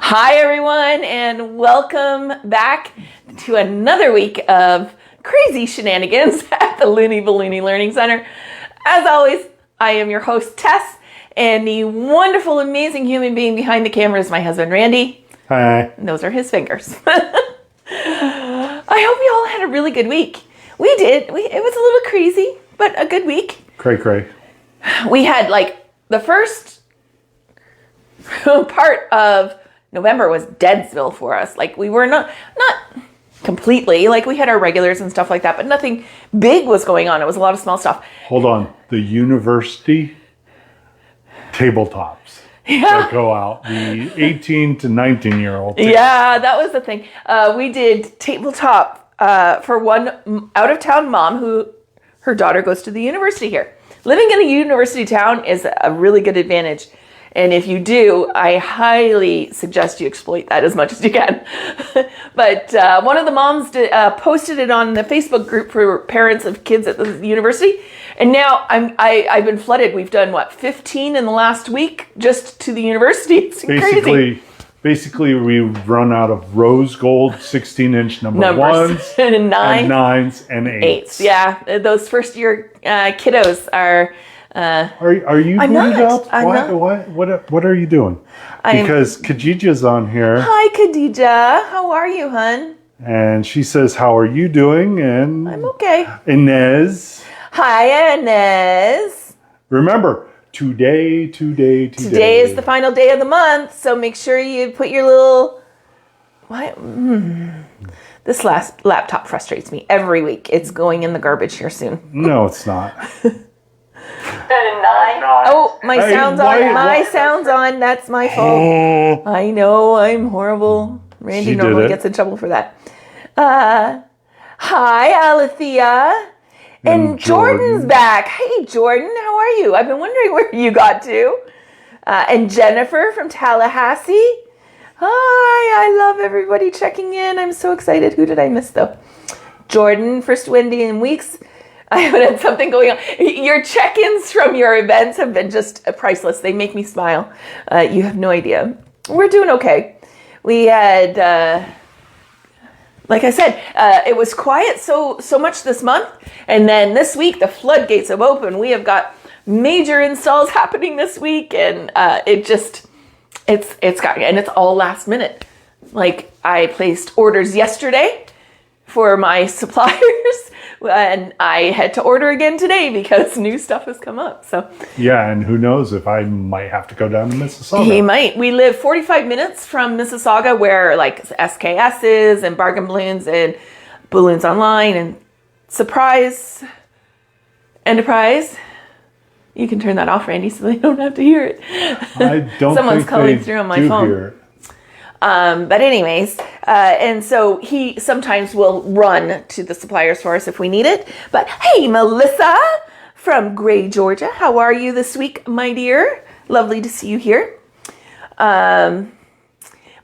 Hi, everyone, and welcome back to another week of crazy shenanigans at the Looney Balloony Learning Center. As always, I am your host, Tess, and the wonderful, amazing human being behind the camera is my husband, Randy. Hi. And those are his fingers. I hope you all had a really good week. We did. It was a little crazy, but a good week. Cray. We had the first part of November was Deadsville for us. We were not completely, we had our regulars and stuff like that, but nothing big was going on. It was a lot of small stuff. Hold on. The university tabletops that go out. The 18 to 19-year-old. Yeah, that was the thing. We did tabletop for one out-of-town mom who her daughter goes to the university here. Living in a university town is a really good advantage. And if you do, I highly suggest you exploit that as much as you can. But one of the moms posted it on the Facebook group for parents of kids at the university. And now I've been flooded. We've done, 15 in the last week just to the university. It's crazy. Basically, we've run out of rose gold 16-inch numbers ones and nines and eights. Yeah, those first-year kiddos are... Are you I'm booted not. up? I'm not. What are you doing? Because Khadijah's on here. Hi, Khadijah. How are you, hun? And she says, "How are you doing?" And I'm okay. Inez. Hi, Inez. Remember, today. Today is the final day of the month, so make sure you put your little... What? This last laptop frustrates me every week. It's going in the garbage here soon. No, it's not. Oh, my sound's on. My sound's on. That's my fault. I know, I'm horrible. Randy normally gets in trouble for that. Hi, Alethea. And Jordan's back. Hey, Jordan, how are you? I've been wondering where you got to. And Jennifer from Tallahassee. Hi, I love everybody checking in. I'm so excited. Who did I miss, though? Jordan, first Wendy in weeks. I haven't had something going on. Your check-ins from your events have been just priceless. They make me smile. You have no idea. We're doing okay. We had, like I said, it was quiet so much this month. And then this week, the floodgates have opened. We have got major installs happening this week. And it's all last minute. I placed orders yesterday for my suppliers. And I had to order again today because new stuff has come up. So yeah, and who knows if I might have to go down to Mississauga. He might. We live 45 minutes from Mississauga, where SKS is and Bargain Balloons and Balloons Online and Surprise Enterprise. You can turn that off, Randy, so they don't have to hear it. I don't. Someone's calling through on my phone. Hear it. But anyways, and so he sometimes will run to the suppliers for us if we need it. But hey, Melissa from Gray, Georgia, how are you this week, my dear? Lovely to see you here. But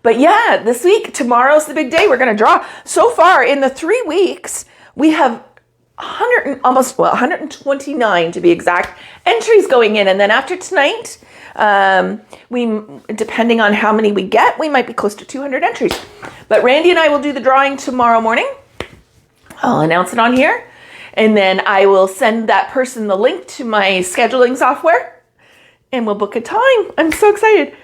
yeah, this week, tomorrow's the big day. We're going to draw. So far in the 3 weeks, we have 129 to be exact entries going in. And then after tonight, we, depending on how many we get, we might be close to 200 entries. But Randy and I will do the drawing tomorrow morning. I'll announce it on here. And then I will send that person the link to my scheduling software. And we'll book a time. I'm so excited.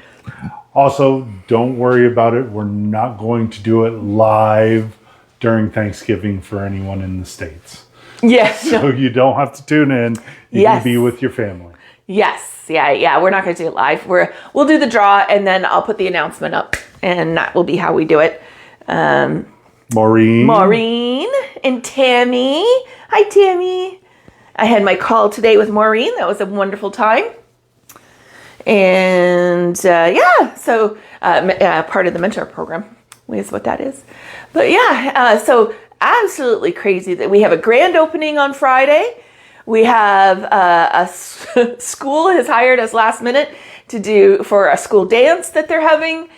Also, don't worry about it. We're not going to do it live during Thanksgiving for anyone in the States. Yes. So you don't have to tune in. You can be with your family. Yes. Yeah. We're not going to do it live. We'll do the draw, and then I'll put the announcement up, and that will be how we do it. Maureen and Tammy. Hi, Tammy. I had my call today with Maureen. That was a wonderful time. And so part of the mentor program is what that is. But so absolutely crazy that we have a grand opening on Friday. We have a school has hired us last minute to do for a school dance that they're having.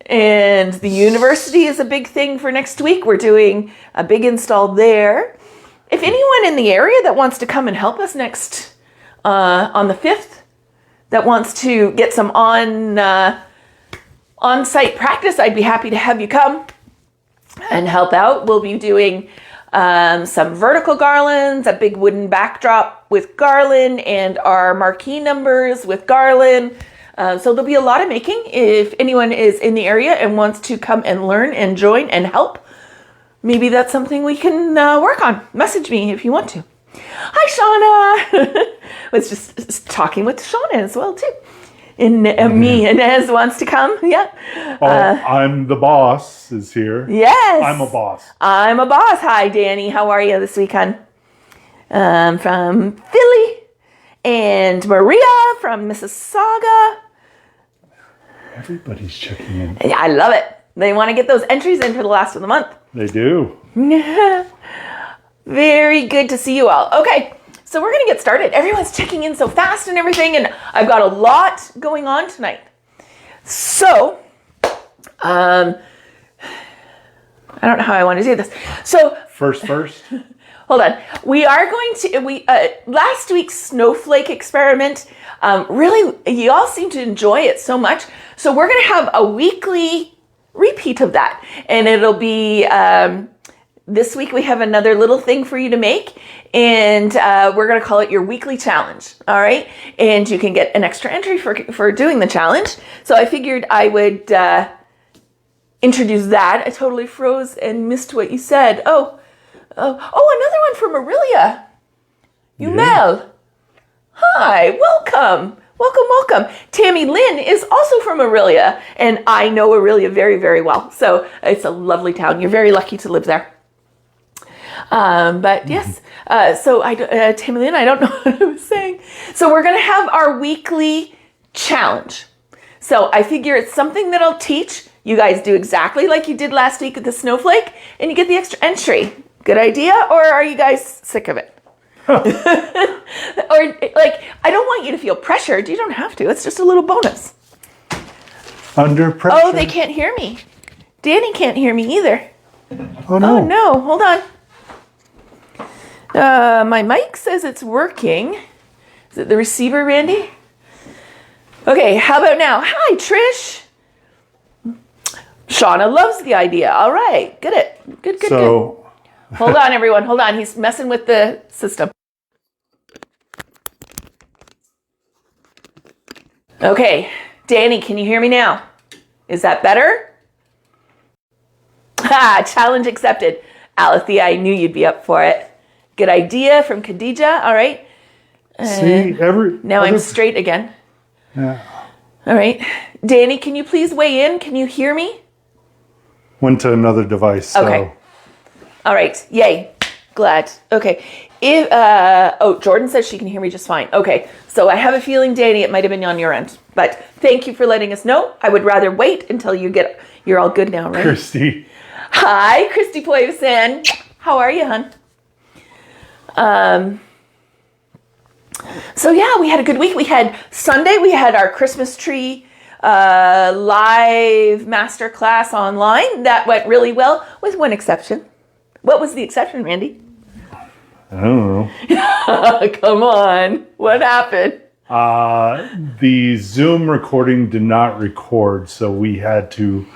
And the university is a big thing for next week. We're doing a big install there. If anyone in the area that wants to come and help us next on the 5th, that wants to get some on-site practice, I'd be happy to have you come and help out. We'll be doing some vertical garlands, a big wooden backdrop with garland, and our marquee numbers with garland. So there'll be a lot of making. If anyone is in the area and wants to come and learn and join and help, maybe that's something we can work on. Message me if you want to. Hi, Shauna. Was just talking with Shauna as well too. And me, Inez wants to come. Yeah. I'm the boss is here. Yes. I'm a boss. I'm a boss. Hi, Danny. How are you this weekend? From Philly. And Maria from Mississauga. Everybody's checking in. Yeah, I love it. They want to get those entries in for the last of the month. They do. Very good to see you all. Okay, so we're going to get started. Everyone's checking in so fast and everything, and I've got a lot going on tonight. So, I don't know how I want to do this. So, First. hold on. We are going to, last week's snowflake experiment, really, you all seem to enjoy it so much. So we're going to have a weekly repeat of that. And it'll be, this week we have another little thing for you to make. And we're going to call it your weekly challenge. All right. And you can get an extra entry for doing the challenge. So I figured I would introduce that. I totally froze and missed what you said. Oh, another one from Aurelia. Mel. Hi, welcome. Welcome. Tammy Lynn is also from Aurelia, and I know Aurelia very, very well. So it's a lovely town. You're very lucky to live there. But yes, so Tammy Lynn, I don't know what I was saying. So we're going to have our weekly challenge. So I figure it's something that I'll teach. You guys do exactly like you did last week with the snowflake, and you get the extra entry. Good idea, or are you guys sick of it? Or like, I don't want you to feel pressured. You don't have to. It's just a little bonus. Under pressure. Oh, they can't hear me. Danny can't hear me either. Oh no. Oh no, hold on. My mic says it's working. Is it the receiver, Randy? Okay, how about now? Hi, Trish. Shauna loves the idea. All right, good. Hold on, everyone. Hold on. He's messing with the system. Okay. Danny, can you hear me now? Is that better? Challenge accepted. Alethea, I knew you'd be up for it. Good idea from Khadija. All right. Now I'm straight again. Yeah. All right. Danny, can you please weigh in? Can you hear me? Went to another device. So. Okay. All right. Yay. Glad. Okay. Jordan says she can hear me just fine. Okay. So I have a feeling, Danny, it might have been on your end. But thank you for letting us know. I would rather wait until you're all good now, right? Christy. Hi, Christy Poivsan. How are you, hon? So yeah, we had a good week. We had Sunday, we had our Christmas tree live masterclass online. That went really well, with one exception. What was the exception, Randy? I don't know. Come on. What happened? The Zoom recording did not record, so we had to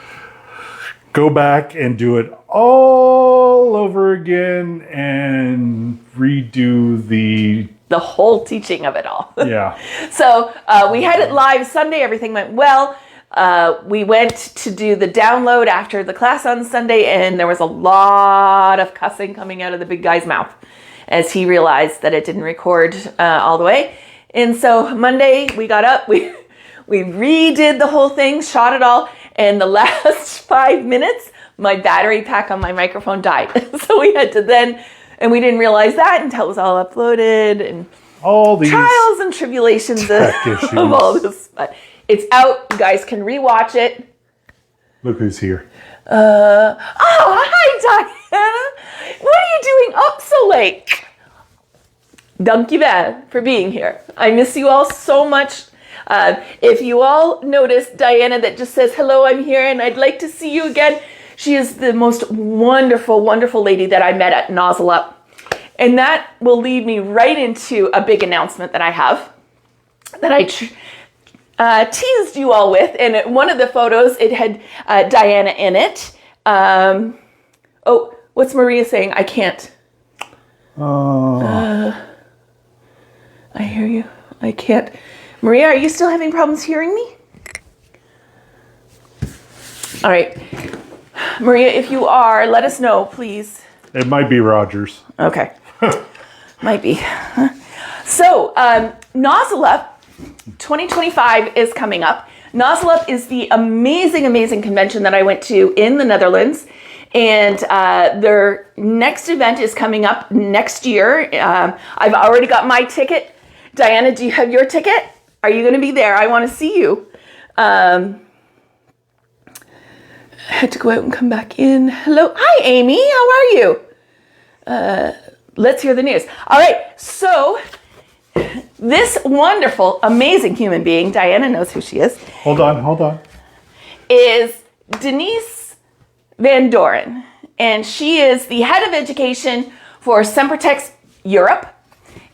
go back and do it all over again and redo the whole teaching of it all. Yeah. So we had it live Sunday. Everything went well. We went to do the download after the class on Sunday, and there was a lot of cussing coming out of the big guy's mouth as he realized that it didn't record all the way. And so Monday we got up, we redid the whole thing, shot it all, and the last 5 minutes, my battery pack on my microphone died. So we had to and we didn't realize that until it was all uploaded, and all these trials and tribulations of all this. But it's out. You guys can rewatch it. Look who's here. Hi, Diana. What are you doing up so late? Thank you, Ben, for being here. I miss you all so much. If you all noticed Diana that just says, hello, I'm here, and I'd like to see you again. She is the most wonderful, wonderful lady that I met at Nozzle Up. And that will lead me right into a big announcement that I have, that teased you all with. And one of the photos, it had Diana in it. Oh, what's Maria saying? I can't. Oh. I hear you. I can't. Maria, are you still having problems hearing me? All right. Maria, if you are, let us know, please. It might be Rogers. Okay. Might be. So, Nozzle Up 2025 is coming up. Nozzle Up is the amazing, amazing convention that I went to in the Netherlands. And their next event is coming up next year. I've already got my ticket. Diana, do you have your ticket? Are you going to be there? I want to see you. I had to go out and come back in. Hello. Hi, Amy. How are you? Let's hear the news. All right. So this wonderful, amazing human being, Diana knows who she is. Hold on. Is Denise van Dooren. And she is the head of education for Sempertex Europe.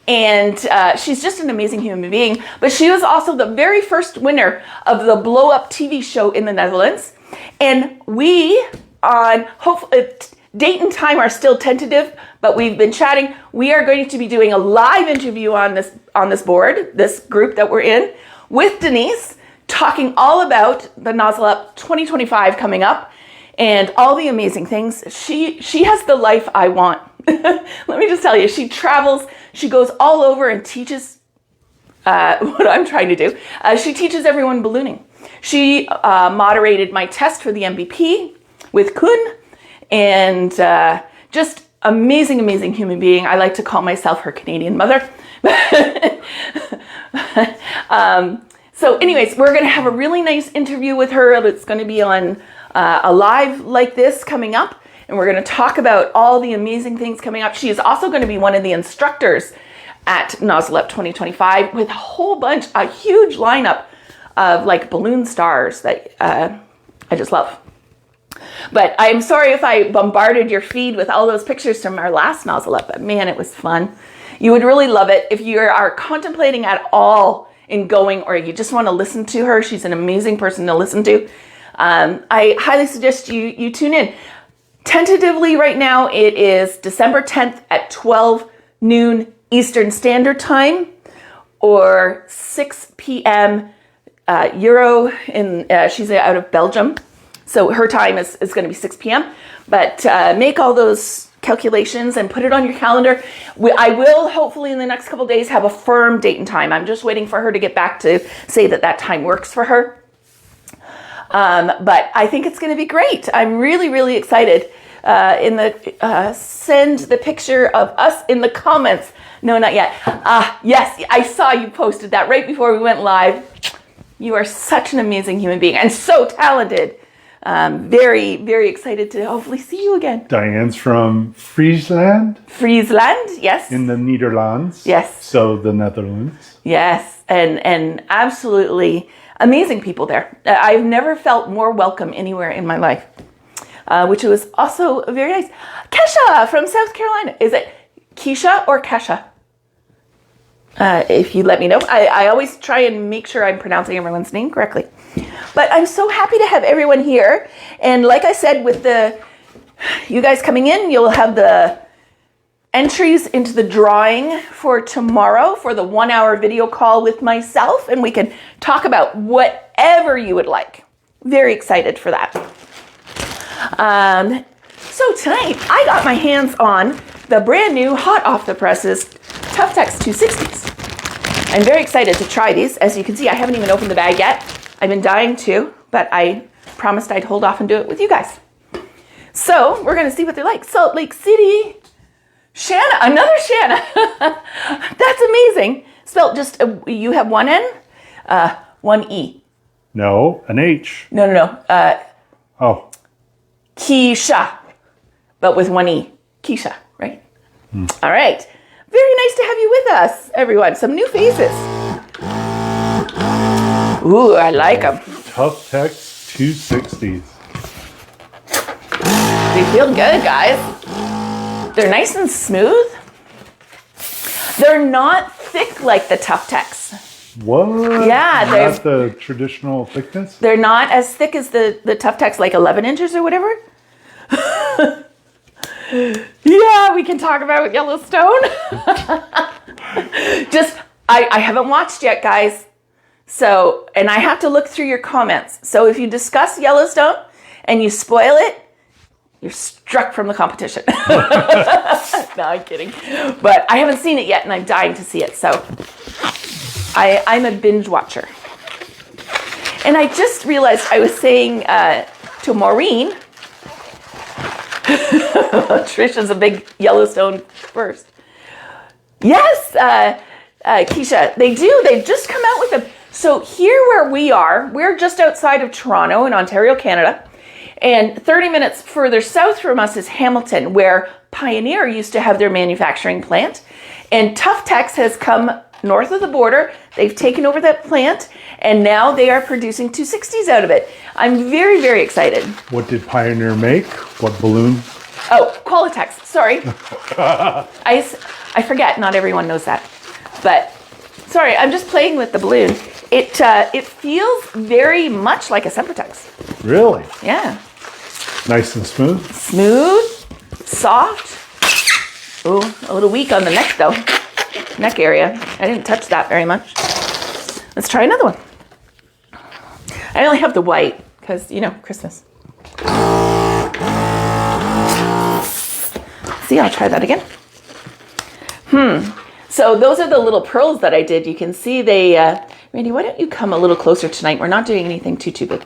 And she's just an amazing human being. But she was also the very first winner of the Blow Up TV show in the Netherlands. And we, hopefully, date and time are still tentative, but we've been chatting. We are going to be doing a live interview on this board, this group that we're in, with Denise, talking all about the Nozzle Up 2025 coming up and all the amazing things. She has the life I want. Let me just tell you, she travels, she goes all over and teaches what I'm trying to do. She teaches everyone ballooning. She moderated my test for the MVP with Kun, and just amazing, amazing human being. I like to call myself her Canadian mother. So anyways, we're going to have a really nice interview with her. It's going to be on a live like this coming up. And we're going to talk about all the amazing things coming up. She is also going to be one of the instructors at Nozzle Up 2025 with a huge lineup of like balloon stars that I just love. But I'm sorry if I bombarded your feed with all those pictures from our last Nozzle Up, but man, it was fun. You would really love it if you are contemplating at all in going, or you just want to listen to her. She's an amazing person to listen to. I highly suggest you tune in. Tentatively right now, it is December 10th at 12 noon Eastern Standard Time, or 6 p.m. Euro. She's out of Belgium, so her time is going to be 6 p.m. But make all those calculations and put it on your calendar. I will hopefully in the next couple days have a firm date and time. I'm just waiting for her to get back to say that time works for her. But I think it's going to be great. I'm really, really excited. Send the picture of us in the comments. No, not yet. Yes, I saw you posted that right before we went live. You are such an amazing human being and so talented. Very, very excited to hopefully see you again. Diane's from Friesland. Friesland, yes. In the Netherlands. Yes. So the Netherlands. Yes, and absolutely amazing people there. I've never felt more welcome anywhere in my life, which was also very nice. Kesha from South Carolina. Is it Keisha or Kesha? If you let me know. I always try and make sure I'm pronouncing everyone's name correctly. But I'm so happy to have everyone here. And like I said, with you guys coming in, you'll have the entries into the drawing for tomorrow for the 1-hour video call with myself, and we can talk about whatever you would like. Very excited for that. So tonight I got my hands on the brand new hot off the presses Tuftex 260s. I'm very excited to try these. As you can see, I haven't even opened the bag yet. I've been dying to, but I promised I'd hold off and do it with you guys. So we're going to see what they're like. Salt Lake City. Shanna, another Shanna. That's amazing. Spelled just, you have one N, one E. No, an H. No. Oh. Keisha, but with one E. Keisha, right? All right. Very nice to have you with us, everyone. Some new faces. Ooh, I like them. Tuftex 260s. They feel good, guys. They're nice and smooth. They're not thick like the Tuftex. What? Yeah, Not the traditional thickness? They're not as thick as the Tuftex, like 11 inches or whatever. Yeah, we can talk about Yellowstone. I haven't watched yet, guys. So, and I have to look through your comments. So if you discuss Yellowstone and you spoil it, you're struck from the competition. No, I'm kidding. But I haven't seen it yet, and I'm dying to see it. So I'm a binge watcher. And I just realized I was saying to Maureen, Trisha's a big Yellowstone first. Yes, Keisha, they do. They've just come out with them. So here where we are, we're just outside of Toronto in Ontario, Canada. And 30 minutes further south from us is Hamilton, where Pioneer used to have their manufacturing plant. And Tuftex has come north of the border. They've taken over that plant, and now they are producing 260s out of it. I'm very, very excited. What did Pioneer make? What balloon? Oh, Qualitex. Sorry. I forget. Not everyone knows that. But sorry, I'm just playing with the balloon. It feels very much like a Sempertex. Really? Yeah. Nice and smooth? Smooth, soft. Ooh, a little weak on the neck though. Neck area. I didn't touch that very much. Let's try another one. I only have the white because, you know, Christmas. See, I'll try that again. So those are the little pearls that I did. You can see they, Randy, why don't you come a little closer tonight? We're not doing anything too big.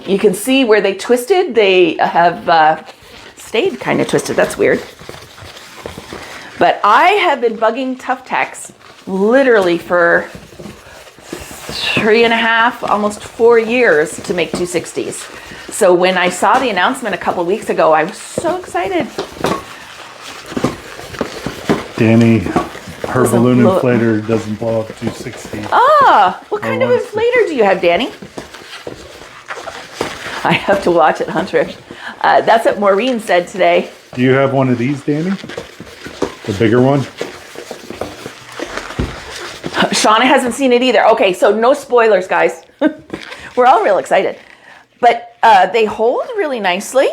You can see where they twisted. They have stayed kind of twisted. That's weird. But I have been bugging Tuftex literally for 3.5, almost 4 years to make 260s. So when I saw the announcement a couple weeks ago, I was so excited. Danny, her balloon inflator doesn't blow up 260. Ah, what kind of inflator do you have, Danny? I have to watch it, Hunter. That's what Maureen said today. Do you have one of these, Danny? The bigger one? Shauna hasn't seen it either. Okay, so no spoilers, guys. We're all real excited. But they hold really nicely.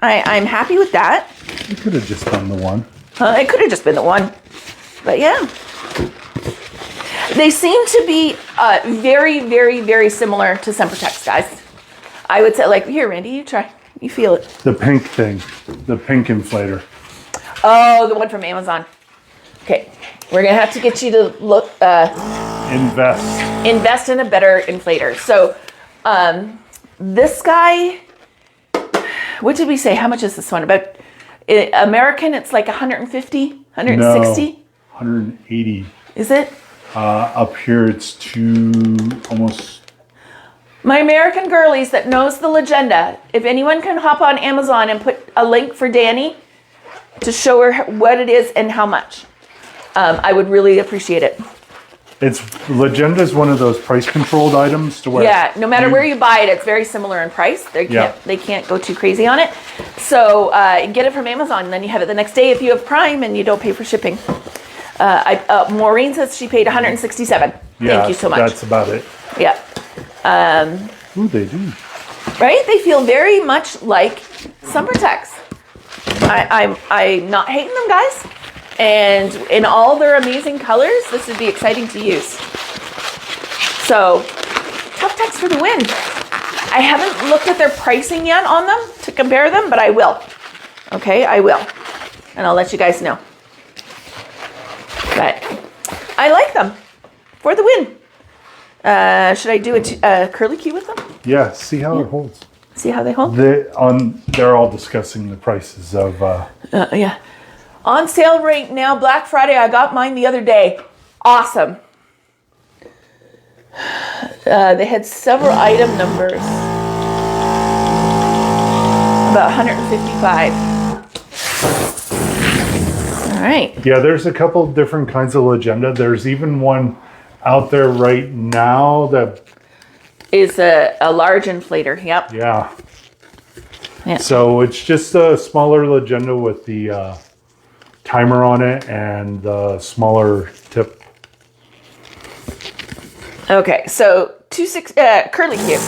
I'm happy with that. You could have just done the one. It could have just been the one. But yeah. They seem to be very, very, very similar to Sempertex, guys. I would say, like, here, Randy, you try. You feel it. The pink thing. The pink inflator. Oh, the one from Amazon. Okay. We're going to have to get you to look... Invest in a better inflator. So, this guy... What did we say? How much is this one? About... American, it's like 150, 160? No, 180. Is it? Up here, it's almost... My American girlies that knows the legenda, if anyone can hop on Amazon and put a link for Danny to show her what it is and how much, I would really appreciate it. Legenda is one of those price-controlled items to where... Yeah, no matter where you buy it, it's very similar in price. They can't go too crazy on it. So get it from Amazon, and then you have it the next day if you have Prime and you don't pay for shipping. Maureen says she paid $167. Thank you so much. That's about it. Yeah. Ooh, they do. Right? They feel very much like Sempertex. I'm not hating them, guys. And in all their amazing colors, this would be exciting to use. So, Tuftex for the win. I haven't looked at their pricing yet on them to compare them, but I will. Okay, I will. And I'll let you guys know. But I like them for the win. Should I do a curly Q with them? Yeah, see how it holds. See how they hold? They're all discussing the prices of... Yeah. On sale right now, Black Friday. I got mine the other day. Awesome. They had several item numbers. About 155. All right. Yeah, there's a couple different kinds of Legenda. There's even one out there right now that... is a large inflator. Yep. Yeah. Yeah. So it's just a smaller Legenda with the... timer on it and the smaller tip. Okay, so curly cue.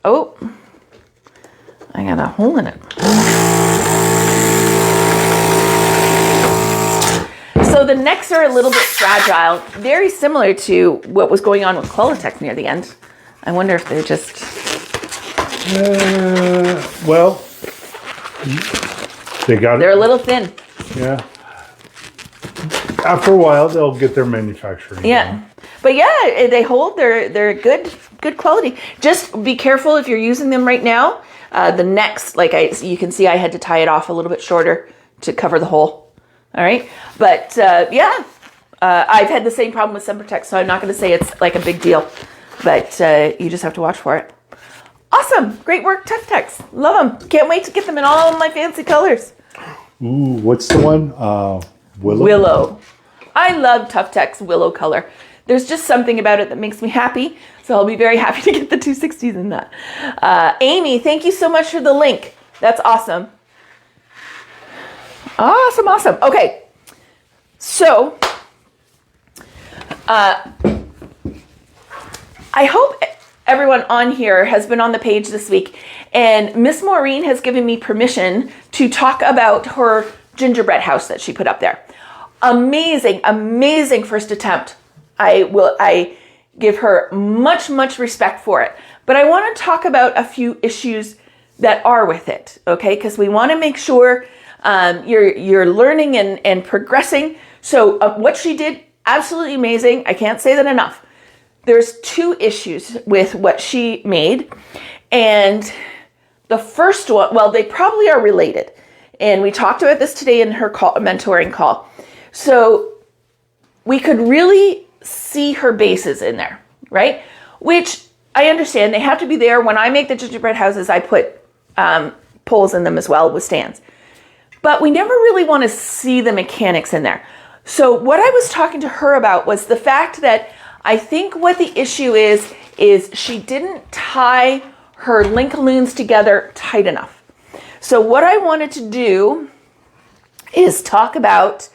Oh, I got a hole in it. So the necks are a little bit fragile, very similar to what was going on with Qualitex near the end. I wonder if they're just... Well, they're a little thin. Yeah. After a while, they'll get their manufacturing. Yeah. Done. But yeah, they hold. They're good quality. Just be careful if you're using them right now. The necks, you can see I had to tie it off a little bit shorter to cover the hole. All right. But I've had the same problem with Sempertex, so I'm not going to say it's like a big deal. But you just have to watch for it. Awesome. Great work, Tuftex. Love them. Can't wait to get them in all of my fancy colors. Ooh, what's the one? Willow. I love Tuftex willow color. There's just something about it that makes me happy. So I'll be very happy to get the 260s in that. Amy, thank you so much for the link. That's awesome. Awesome. Okay. So, I hope everyone on here has been on the page this week, and Miss Maureen has given me permission to talk about her gingerbread house that she put up there. Amazing first attempt. I give her much respect for it. But I want to talk about a few issues that are with it, okay? Because we want to make sure you're learning and progressing. So what she did, absolutely amazing. I can't say that enough. There's two issues with what she made. And the first one, well, they probably are related. And we talked about this today in her mentoring call. So we could really see her bases in there, right? Which I understand, they have to be there. When I make the gingerbread houses, I put poles in them as well with stands. But we never really want to see the mechanics in there. So what I was talking to her about was the fact that I think what the issue is she didn't tie her Lincolns together tight enough. So what I wanted to do is talk about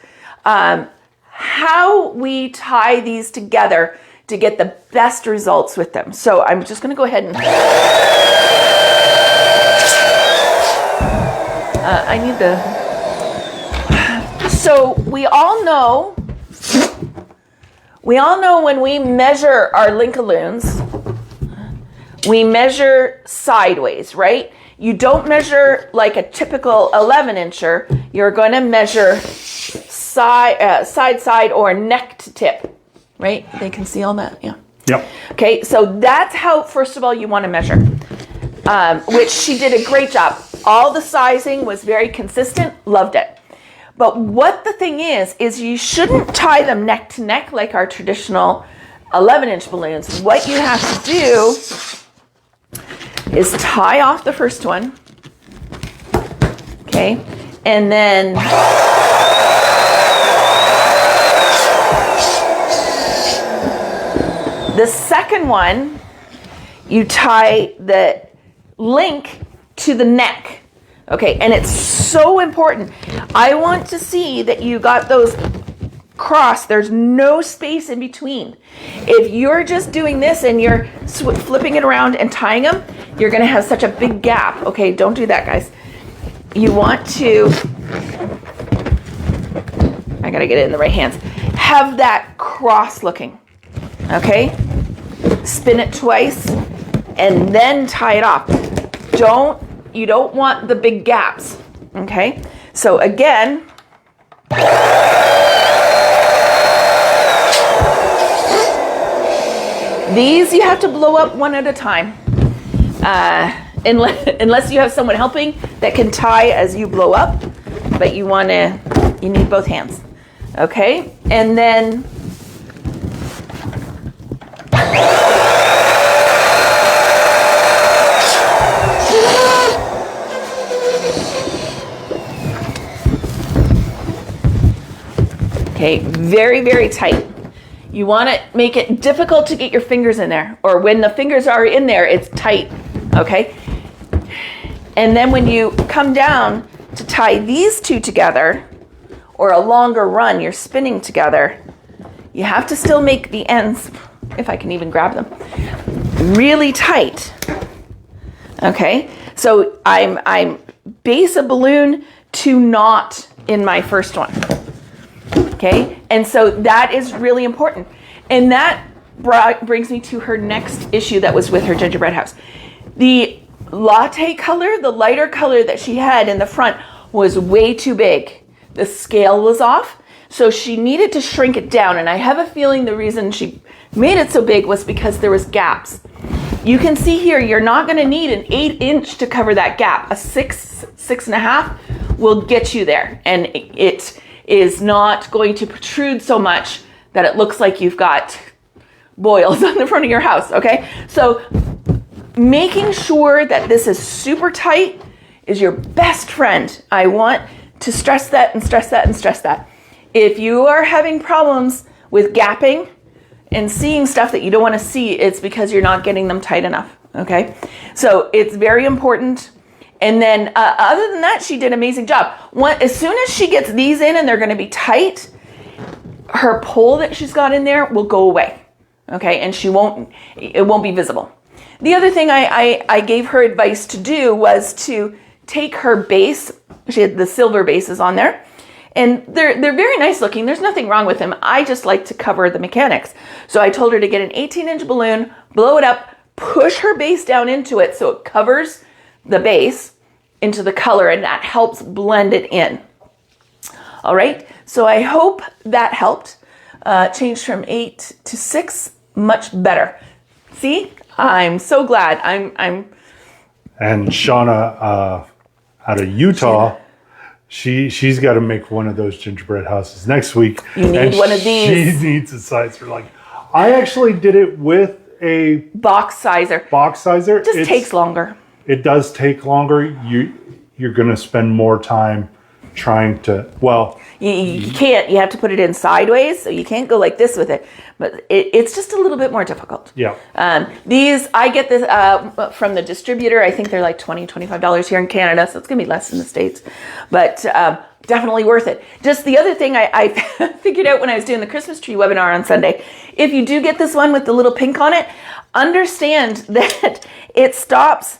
how we tie these together to get the best results with them. So I'm just going to go ahead and... I need the... So we all know when we measure our Lincolns, we measure sideways, right? You don't measure like a typical 11-incher. You're going to measure side, or neck to tip, right? They can see all that, yeah. Yep. Okay, so that's how, first of all, you want to measure, which she did a great job. All the sizing was very consistent, loved it. But what the thing is you shouldn't tie them neck to neck like our traditional 11-inch balloons. What you have to do is tie off the first one, okay, and then the second one, you tie the link to the neck, okay, and it's so important. I want to see that you got those crossed. There's no space in between. If you're just doing this and you're flipping it around and tying them, you're going to have such a big gap. Okay, don't do that, guys. You want to, I got to get it in the right hands, have that cross looking, okay? Spin it twice and then tie it off. You don't want the big gaps, okay? So again, these you have to blow up one at a time, unless you have someone helping that can tie as you blow up, but you need both hands, okay? And then okay, very tight. You want to make it difficult to get your fingers in there, or when the fingers are in there, it's tight, okay? And then when you come down to tie these two together, or a longer run, you're spinning together, you have to still make the ends if I can even grab them, really tight. Okay, so I'm base a balloon to knot in my first one. Okay, and so that is really important. And that brings me to her next issue that was with her gingerbread house. The latte color, the lighter color that she had in the front was way too big. The scale was off, so she needed to shrink it down. And I have a feeling the reason she made it so big was because there was gaps. You can see here, you're not going to need an 8-inch to cover that gap. A 6.5 will get you there. And it is not going to protrude so much that it looks like you've got boils on the front of your house, okay? So making sure that this is super tight is your best friend. I want to stress that and stress that and stress that. If you are having problems with gapping and seeing stuff that you don't want to see, it's because you're not getting them tight enough, okay? So it's very important. And then other than that, she did an amazing job. As soon as she gets these in and they're going to be tight, her pole that she's got in there will go away, okay? And it won't be visible. The other thing I gave her advice to do was to take her base. She had the silver bases on there, and they're very nice looking. There's nothing wrong with them. I just like to cover the mechanics. So I told her to get an 18-inch balloon, blow it up, push her base down into it so it covers the base into the color, and that helps blend it in. All right, so I hope that helped. Changed from 8 to 6, much better. See, I'm so glad. I'm. And Shauna out of Utah, she's got to make one of those gingerbread houses next week. You need one of these. She needs a sizer. Like, I actually did it with a box sizer. It just takes longer. It does take longer. You're going to spend more time trying to, well, you can't. You have to put it in sideways, so you can't go like this with it. But it's just a little bit more difficult. Yeah. These, I get this from the distributor. I think they're like $20, $25 here in Canada, so it's going to be less in the States. But definitely worth it. Just the other thing I figured out when I was doing the Christmas tree webinar on Sunday, if you do get this one with the little pink on it, understand that it stops.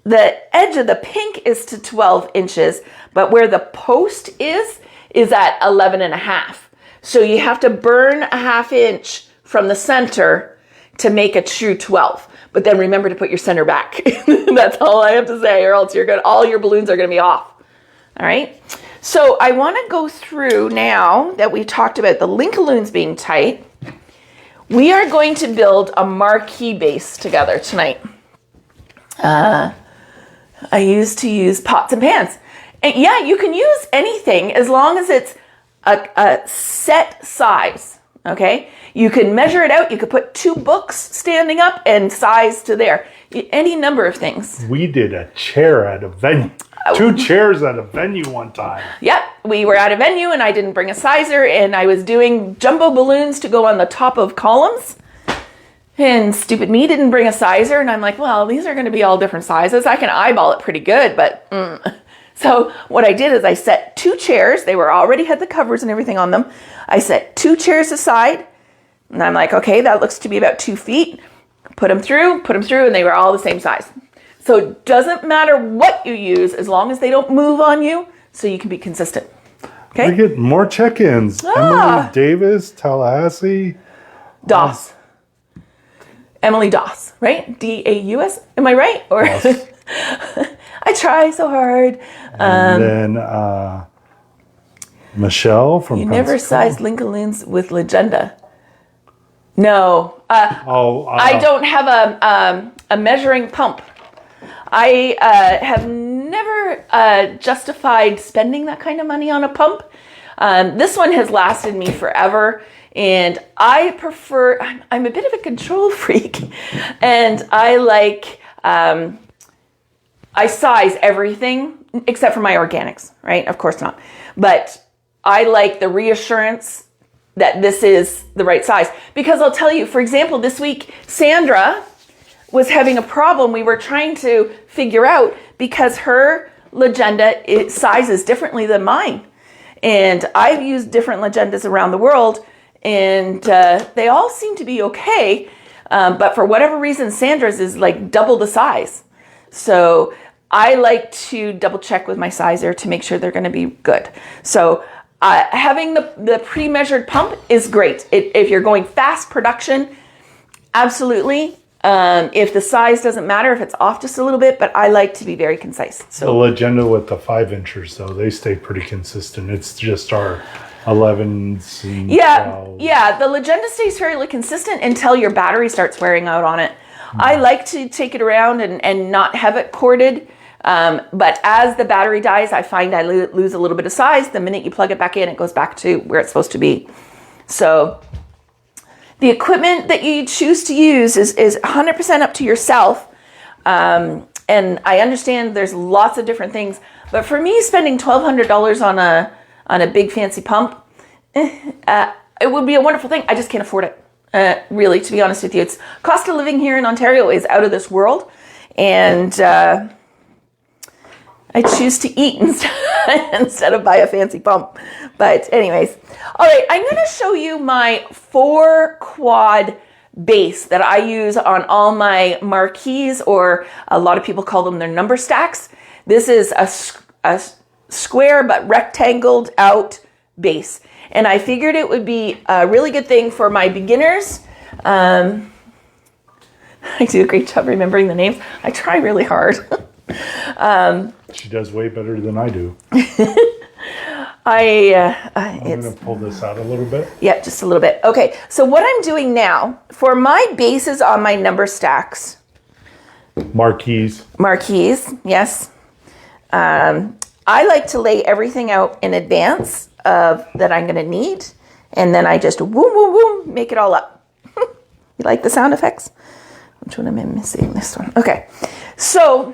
The edge of the pink is to 12 inches, but where the post is at 11.5. So you have to burn a 1/2 inch from the center to make a true 12. But then remember to put your center back. That's all I have to say, or else all your balloons are going to be off. All right. So I want to go through now that we talked about the Linkaloons being tight. We are going to build a Marquee base together tonight. I used to use pots and pans. And yeah, you can use anything as long as it's a set size, okay? You can measure it out. You could put 2 books standing up and size to there. Any number of things. We did a chair at a venue. 2 chairs at a venue one time. Yep, we were at a venue and I didn't bring a sizer, and I was doing jumbo balloons to go on the top of columns. And stupid me didn't bring a sizer, and I'm like, well, these are going to be all different sizes. I can eyeball it pretty good, but So what I did is I set 2 chairs. They already had the covers and everything on them. I set 2 chairs aside, and I'm like, okay, that looks to be about 2 feet. Put them through, and they were all the same size. So it doesn't matter what you use as long as they don't move on you, so you can be consistent. Okay. We get more check-ins. Emily Davis, Tallahassee. Doss. Emily Doss, right? D-A-U-S. Am I right? Or I try so hard. And then Michelle from You never sized Linkaloons with Legenda. No. I don't have a measuring pump. I have never justified spending that kind of money on a pump. This one has lasted me forever. And I prefer, I'm a bit of a control freak, and I like, I size everything except for my organics, right? Of course not. But I like the reassurance that this is the right size. Because I'll tell you, for example, this week, Sandra was having a problem we were trying to figure out because her Legenda sizes differently than mine. And I've used different Legendas around the world, and they all seem to be okay. But for whatever reason, Sandra's is like double the size. So I like to double check with my sizer to make sure they're going to be good. So having the pre-measured pump is great. If you're going fast production, absolutely. If the size doesn't matter, if it's off just a little bit, but I like to be very concise. So the Legenda with the 5-inchers, though, they stay pretty consistent. It's just our 11s and 12s. Yeah, the Legenda stays fairly consistent until your battery starts wearing out on it. I like to take it around and not have it corded, but as the battery dies, I find I lose a little bit of size. The minute you plug it back in, it goes back to where it's supposed to be. So the equipment that you choose to use is 100% up to yourself. And I understand there's lots of different things, but for me, spending $1,200 on a big fancy pump, it would be a wonderful thing. I just can't afford it. Really, to be honest with you, it's cost of living here in Ontario is out of this world, and I choose to eat instead of buy a fancy pump. But anyways, all right, I'm going to show you my 4-quad base that I use on all my marquees, or a lot of people call them their number stacks. This is a square but rectangled out base. And I figured it would be a really good thing for my beginners. I do a great job remembering the names. I try really hard. She does way better than I do. I'm going to pull this out a little bit. Yeah, just a little bit. Okay, so what I'm doing now, for my bases on my number stacks. Marquees, yes. I like to lay everything out in advance of that I'm going to need, and then I just make it all up. You like the sound effects? Which one am I missing? This one. Okay, so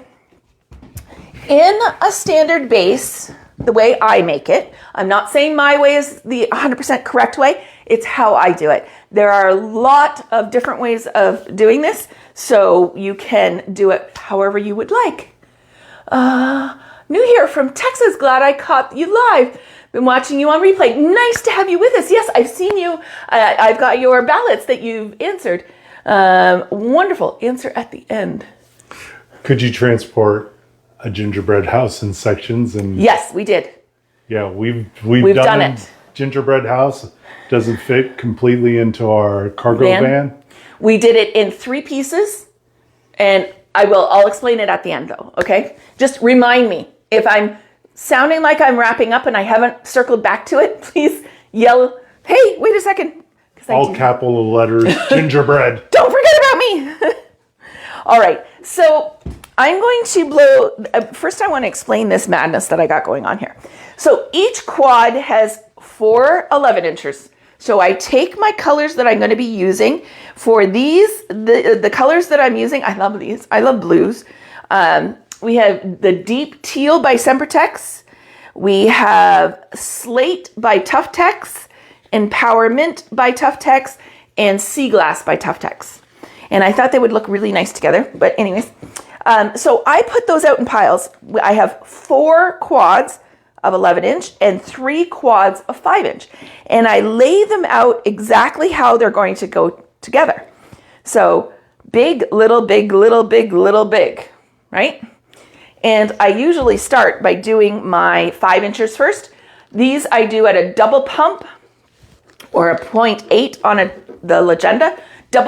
in a standard base, the way I make it, I'm not saying my way is the 100% correct way. It's how I do it. There are a lot of different ways of doing this, so you can do it however you would like. New here from Texas. Glad I caught you live. Been watching you on replay. Nice to have you with us. Yes, I've seen you. I've got your ballots that you've answered. Wonderful. Answer at the end. Could you transport a gingerbread house in sections? And yes, we did. Yeah, we've done it. Gingerbread house doesn't fit completely into our cargo van. We did it in 3 pieces, and I'll explain it at the end though, okay? Just remind me. If I'm sounding like I'm wrapping up and I haven't circled back to it, please yell, hey, wait a second. All capital letters, gingerbread. Don't forget about me. All right, so I'm going to blow, first I want to explain this madness that I got going on here. So each quad has 4 11-inchers. So I take my colors that I'm going to be using for these, the colors that I'm using. I love these. I love blues. We have the deep teal by Sempertex. We have slate by Tuftex, empowerment by Tuftex, and sea glass by Tuftex. And I thought they would look really nice together. But anyways, so I put those out in piles. I have 4 quads of 11-inch and 3 quads of 5-inch. And I lay them out exactly how they're going to go together. So big, little, big, little, big, little, big, right? And I usually start by doing my 5-inchers first. These I do at a double pump or a 0.8 on the Legenda.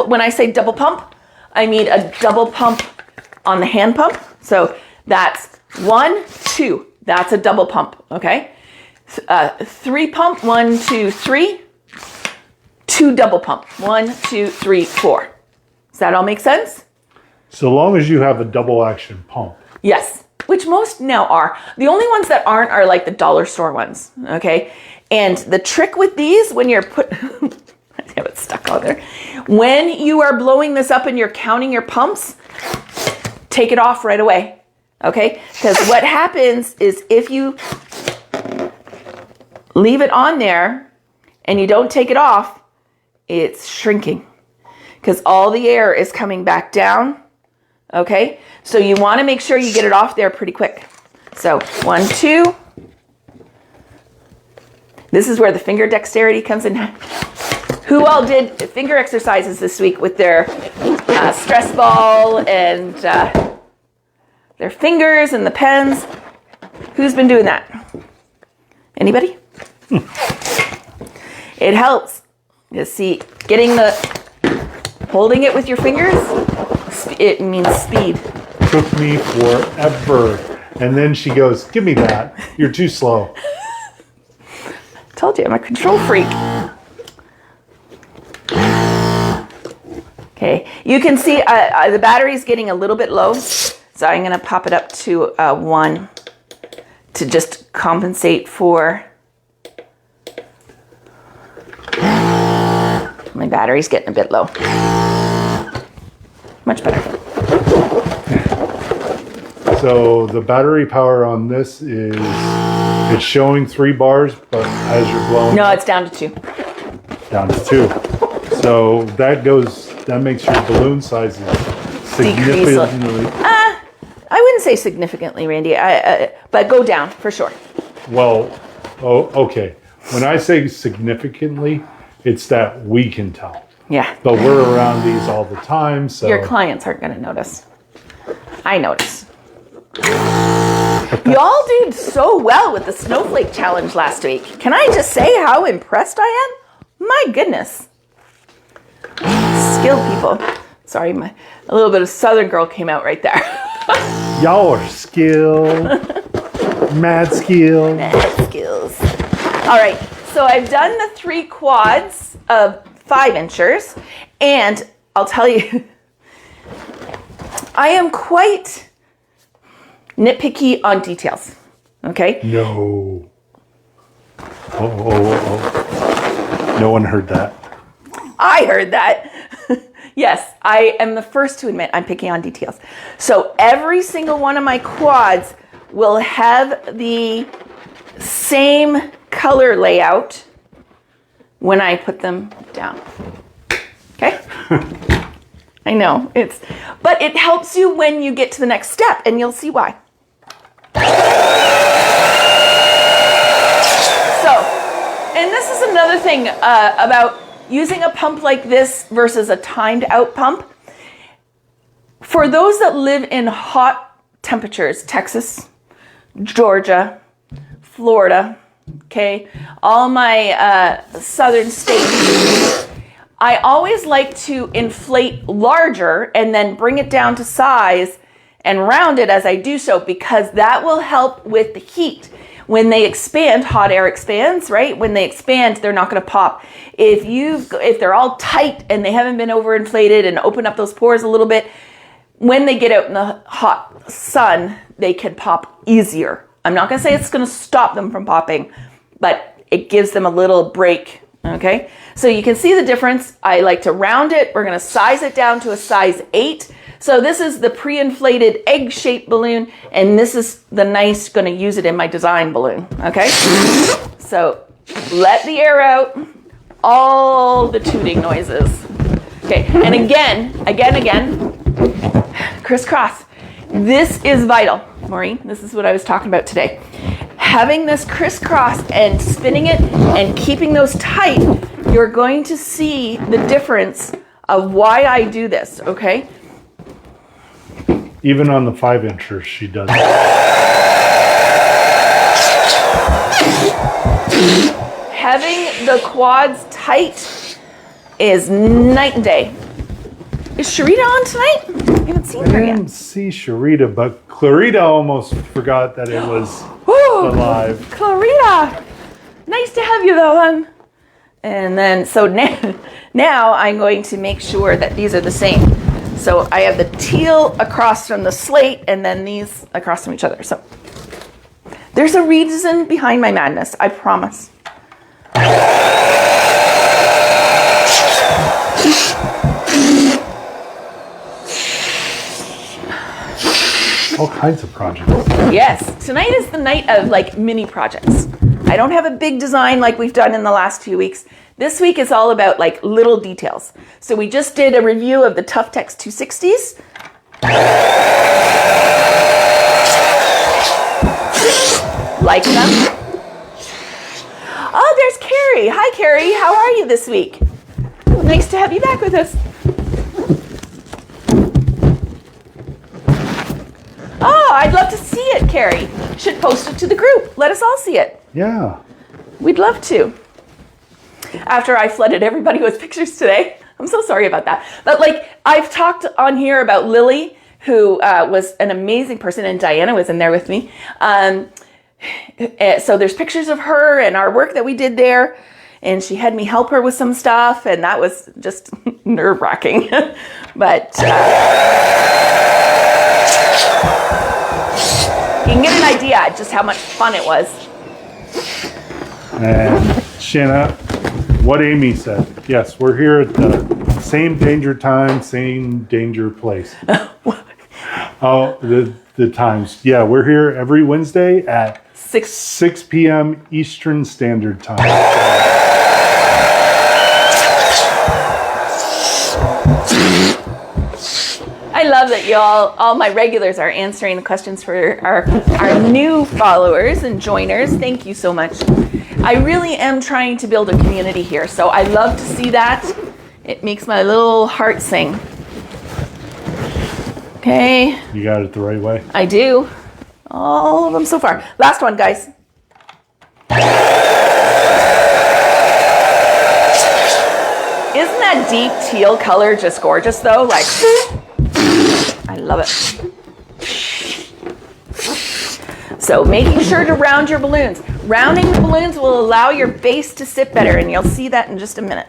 When I say double pump, I mean a double pump on the hand pump. So that's 1, 2. That's a double pump, okay? 3 pump, 1, 2, 3. 2 double pump, 1, 2, 3, 4. Does that all make sense? So long as you have a double action pump. Yes, which most now are. The only ones that aren't are like the dollar store ones, okay? And the trick with these, when you're I have it stuck on there. When you are blowing this up and you're counting your pumps, take it off right away, okay? Because what happens is if you leave it on there and you don't take it off, it's shrinking because all the air is coming back down. Okay, so you want to make sure you get it off there pretty quick. So 1, 2. This is where the finger dexterity comes in. who all did finger exercises this week with their stress ball and their fingers and the pens? Who's been doing that? Anybody? It helps. You see, holding it with your fingers, it means speed. Took me forever. And then she goes, give me that. You're too slow. Told you, I'm a control freak. Okay, you can see the battery's getting a little bit low. So I'm gonna pop it up to 1 to just compensate for my battery's getting a bit low. Much better. So the battery power on this it's showing 3 bars, but as you're blowing, No, it's down to 2. down to 2. So that makes your balloon sizes significantly. I wouldn't say significantly, Randy, but go down for sure. Well, okay. When I say significantly, it's that we can tell. Yeah. But we're around these all the time, so Your clients aren't going to notice. I notice. Y'all did so well with the snowflake challenge last week. Can I just say how impressed I am? My goodness. Skilled people. Sorry, a little bit of Southern girl came out right there. y'all are skilled. Mad skilled. Mad skills. All right, so I've done the 3 quads of 5 inchers, and I'll tell you, I am quite nitpicky on details, okay? No. Oh. No one heard that. I heard that. Yes, I am the first to admit I'm picky on details. So every single one of my quads will have the same color layout when I put them down. Okay? I know, but it helps you when you get to the next step, and you'll see why. So, and this is another thing about using a pump like this versus a timed out pump. For those that live in hot temperatures, Texas, Georgia, Florida, okay, all my southern states, I always like to inflate larger and then bring it down to size and round it as I do so, because that will help with the heat. When they expand, hot air expands, right? When they expand, they're not going to pop. If they're all tight and they haven't been overinflated and open up those pores a little bit, when they get out in the hot sun, they can pop easier. I'm not going to say it's going to stop them from popping, but it gives them a little break, okay? So you can see the difference. I like to round it. We're going to size it down to a size 8. So this is the pre-inflated egg-shaped balloon, and this is the nice, going to use it in my design balloon, okay? So let the air out, all the tooting noises. Okay, and again, crisscross. This is vital, Maureen. This is what I was talking about today. Having this crisscross and spinning it and keeping those tight, you're going to see the difference of why I do this, okay? Even on the 5-incher, she does it. Having the quads tight is night and day. Is Sharita on tonight? I haven't seen her I yet. didn't see Sharita, but Clarita almost forgot that it was alive. Clarita! Nice to have you though, hon. And then, so now I'm going to make sure that these are the same. So I have the teal across from the slate and then these across from each other. So there's a reason behind my madness, I promise. All kinds of projects. Yes, tonight is the night of like mini projects. I don't have a big design like we've done in the last few weeks. This week is all about like little details. So we just did a review of the Tuftex 260s. Like them. Oh, there's Carrie. Hi, Carrie. How are you this week? Nice to have you back with us. Oh, I'd love to see it, Carrie. Should post it to the group. Let us all see it. Yeah. We'd love to. After I flooded everybody with pictures today. I'm so sorry about that. But like, I've talked on here about Lily, who was an amazing person, and Diana was in there with me. So there's pictures of her and our work that we did there. And she had me help her with some stuff, and that was just nerve-wracking. But you can get an idea just how much fun it was. And Shanna, what Amy said. Yes, we're here at the same danger time, same danger place. Oh, the times. Yeah, we're here every Wednesday at 6 p.m. Eastern Standard Time. I love that all my regulars are answering the questions for our new followers and joiners. Thank you so much. I really am trying to build a community here, so I love to see that. It makes my little heart sing. Okay. You got it the right way? I do. All of them so far. Last one, guys. Isn't that deep teal color just gorgeous though? Like, I love it. So making sure to round your balloons. Rounding the balloons will allow your base to sit better, and you'll see that in just a minute.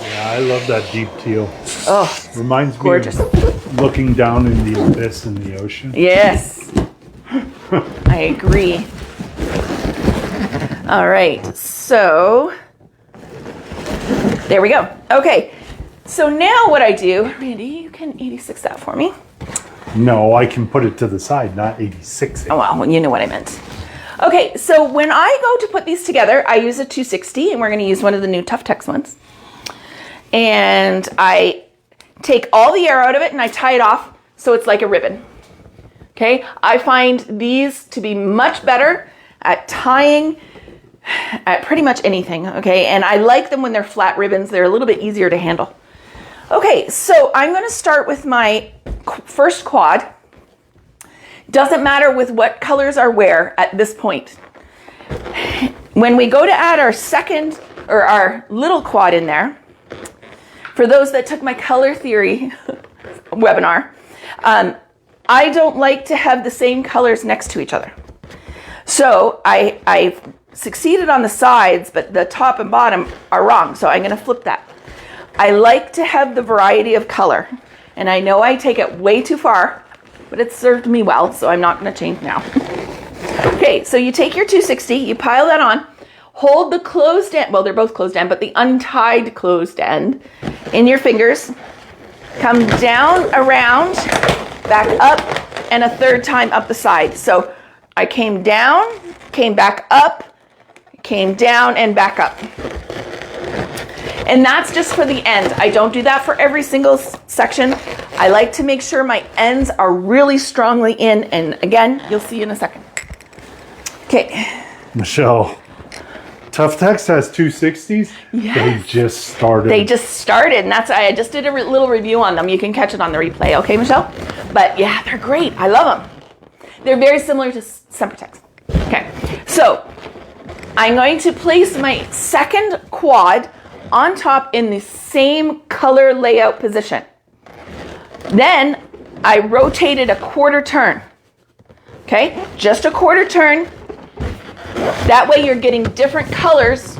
Yeah, I love that deep teal. Oh, Reminds gorgeous. me of looking down in the abyss in the ocean. Yes, I agree. All right, so there we go. Okay, so now what I do, Randy, you can 86 that for me. No, I can put it to the side, not 86. Oh, well, you know what I meant. Okay, so when I go to put these together, I use a 260, and we're going to use one of the new Tuftex ones. And I take all the air out of it, and I tie it off so it's like a ribbon. Okay, I find these to be much better at tying at pretty much anything, okay? And I like them when they're flat ribbons. They're a little bit easier to handle. Okay, so I'm going to start with my first quad. Doesn't matter with what colors are where at this point. When we go to add our second or our little quad in there, for those that took my color theory webinar, I don't like to have the same colors next to each other. So I've succeeded on the sides, but the top and bottom are wrong. So I'm going to flip that. I like to have the variety of color. And I know I take it way too far, but it's served me well, so I'm not going to change now. Okay, so you take your 260, you pile that on, hold the closed end, well, they're both closed end, but the untied closed end in your fingers. Come down, around, back up, and a third time up the side. So I came down, came back up, came down, and back up. And that's just for the end. I don't do that for every single section. I like to make sure my ends are really strongly in. And again, you'll see in a second. Okay. Michelle, Tuftex has 260s. Yes. They just started. They just started, and that's I just did a little review on them. You can catch it on the replay, okay, Michelle? But yeah, they're great. I love them. They're very similar to Sempertex. Okay, so I'm going to place my second quad on top in the same color layout position. Then I rotated a quarter turn. Okay, just a quarter turn. That way you're getting different colors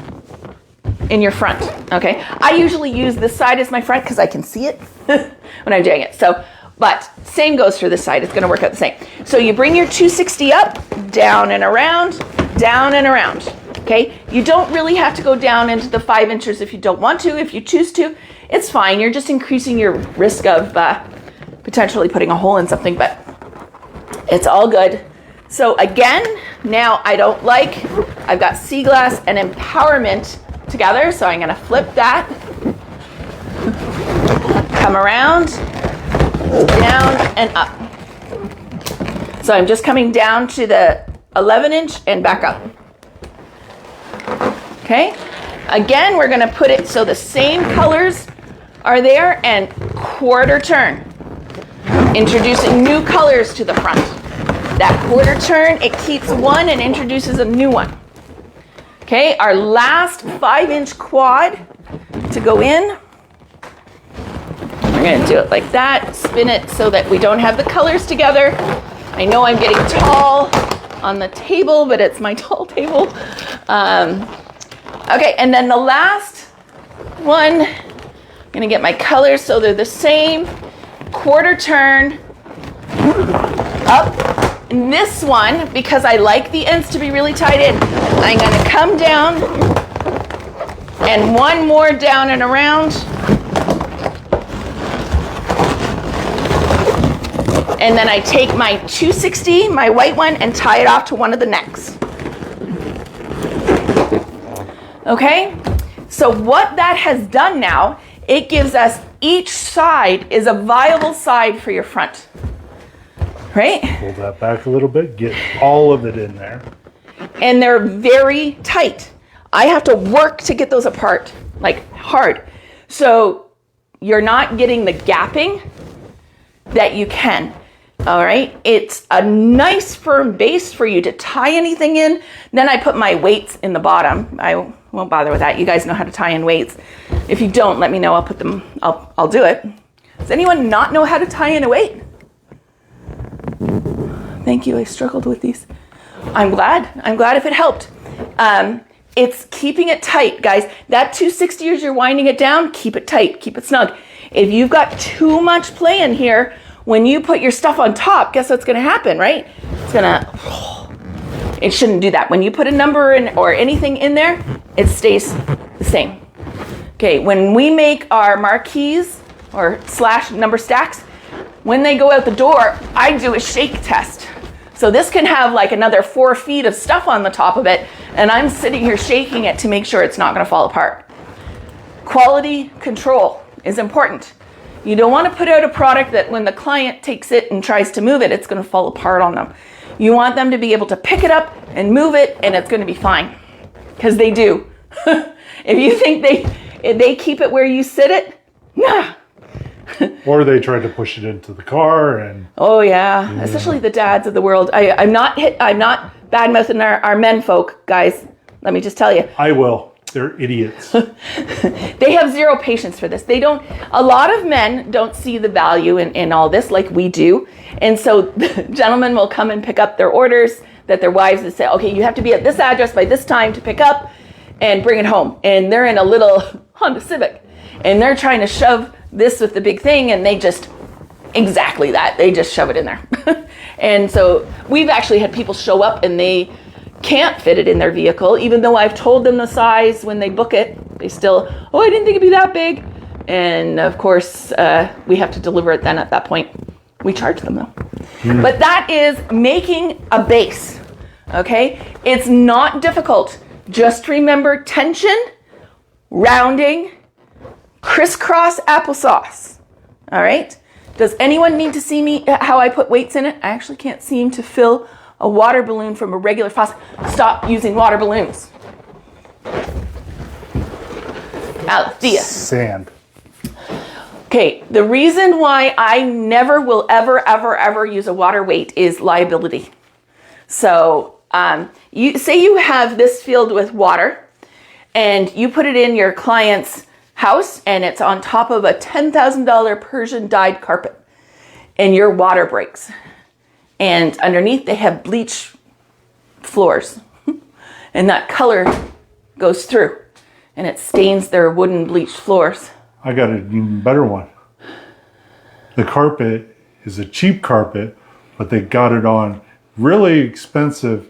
in your front. Okay, I usually use this side as my front because I can see it when I'm doing it. So, but same goes for this side. It's going to work out the same. So you bring your 260 up, down and around, down and around. Okay, you don't really have to go down into the 5 inches if you don't want to. If you choose to, it's fine. You're just increasing your risk of potentially putting a hole in something, but it's all good. So again, now I've got sea glass and empowerment together, so I'm going to flip that, come around, down and up. So I'm just coming down to the 11 inch and back up. Okay. Again, we're going to put it so the same colors are there and quarter turn. Introducing new colors to the front. That quarter turn, it keeps one and introduces a new one. Okay, our last 5-inch quad to go in. We're going to do it like that, spin it so that we don't have the colors together. I know I'm getting tall on the table, but it's my tall table. Okay, and then the last one, I'm going to get my colors so they're the same. Quarter turn, up. And this one, because I like the ends to be really tied in, I'm going to come down and one more down and around. And then I take my 260, my white one, and tie it off to one of the necks. Okay? So what that has done now, it gives us each side is a viable side for your front. Right? Pull that back a little bit, get all of it in there. And they're very tight. I have to work to get those apart, like hard. So you're not getting the gapping that you can. All right, it's a nice firm base for you to tie anything in. Then I put my weights in the bottom. I won't bother with that. You guys know how to tie in weights. If you don't, let me know. I'll put them, I'll do it. Does anyone not know how to tie in a weight? Thank you, I struggled with these. I'm glad if it helped. It's keeping it tight, guys. That 260 as you're winding it down, keep it tight, keep it snug. If you've got too much play in here, when you put your stuff on top, guess what's gonna happen, right? It's gonna, it shouldn't do that. When you put a number in or anything in there, it stays the same. Okay, when we make our marquees or slash number stacks, when they go out the door, I do a shake test. So this can have like another 4 feet of stuff on the top of it, and I'm sitting here shaking it to make sure it's not gonna fall apart. Quality control is important. You don't want to put out a product that when the client takes it and tries to move it, it's going to fall apart on them. You want them to be able to pick it up and move it, and it's going to be fine. Because they do. If you think they keep it where you sit it, nah. Or they try to push it into the car and... Oh yeah, especially the dads of the world. I'm not bad mouthing our men folk, guys. Let me just tell you. I will. They're idiots. They have zero patience for this. A lot of men don't see the value in all this like we do. And so gentlemen will come and pick up their orders that their wives would say, okay, you have to be at this address by this time to pick up and bring it home. And they're in a little Honda Civic and they're trying to shove this with the big thing, and they just, exactly that. They just shove it in there. And so we've actually had people show up and they can't fit it in their vehicle, even though I've told them the size when they book it. They still, oh, I didn't think it'd be that big. And of course, we have to deliver it then at that point. We charge them though. But that is making a base, okay? It's not difficult. Just remember tension, rounding, crisscross applesauce, all right? Does anyone need to see me how I put weights in it? I actually can't seem to fill a water balloon from a regular faucet. Stop using water balloons. Althea. Sand. Okay, the reason why I never will ever use a water weight is liability. So you say you have this filled with water and you put it in your client's house and it's on top of a $10,000 Persian dyed carpet and your water breaks. And underneath they have bleach floors and that color goes through and it stains their wooden bleached floors. I got an even better one. The carpet is a cheap carpet, but they got it on really expensive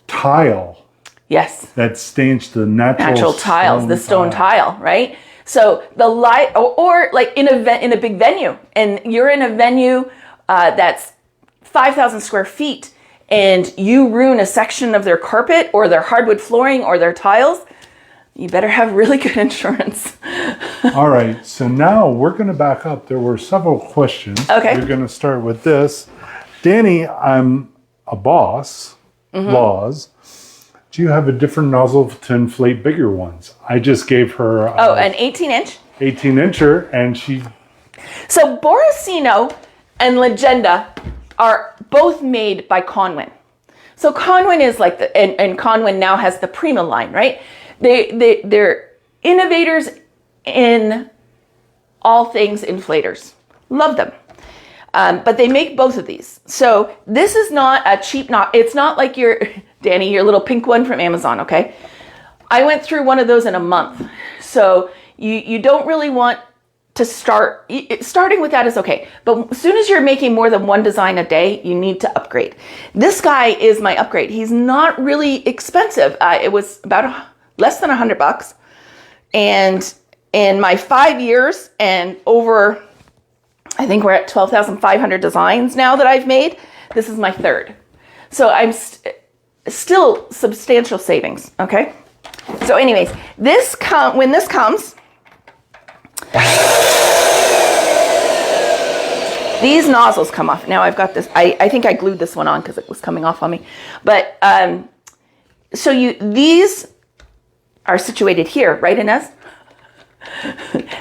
tile. Yes. That stains the natural tiles, the stone tile, right? So the light, or like in a big venue, and you're in a venue that's 5,000 square feet, and you ruin a section of their carpet or their hardwood flooring or their tiles, you better have really good insurance. All right, so now we're going to back up. There were several questions. Okay. We're going to start with this. Danny, I'm a boss, laws. Do you have a different nozzle to inflate bigger ones? I just gave her an 18-inch? 18-incher, and she... So Borisino and Legenda are both made by Conwin. So Conwin is like and Conwin now has the Prima line, right? They're innovators in all things inflators. Love them. But they make both of these. So this is not a cheap it's not like Danny, your little pink one from Amazon, okay? I went through one of those in a month. So you don't really want to starting with that is okay. But as soon as you're making more than one design a day, you need to upgrade. This guy is my upgrade. He's not really expensive. It was about less than $100. And in my 5 years and over, I think we're at 12,500 designs now that I've made. This is my third. So I'm still substantial savings, okay? So anyways, when this comes, these nozzles come off. Now I've got this, I think I glued this one on because it was coming off on me. But, so these are situated here, right, Inez?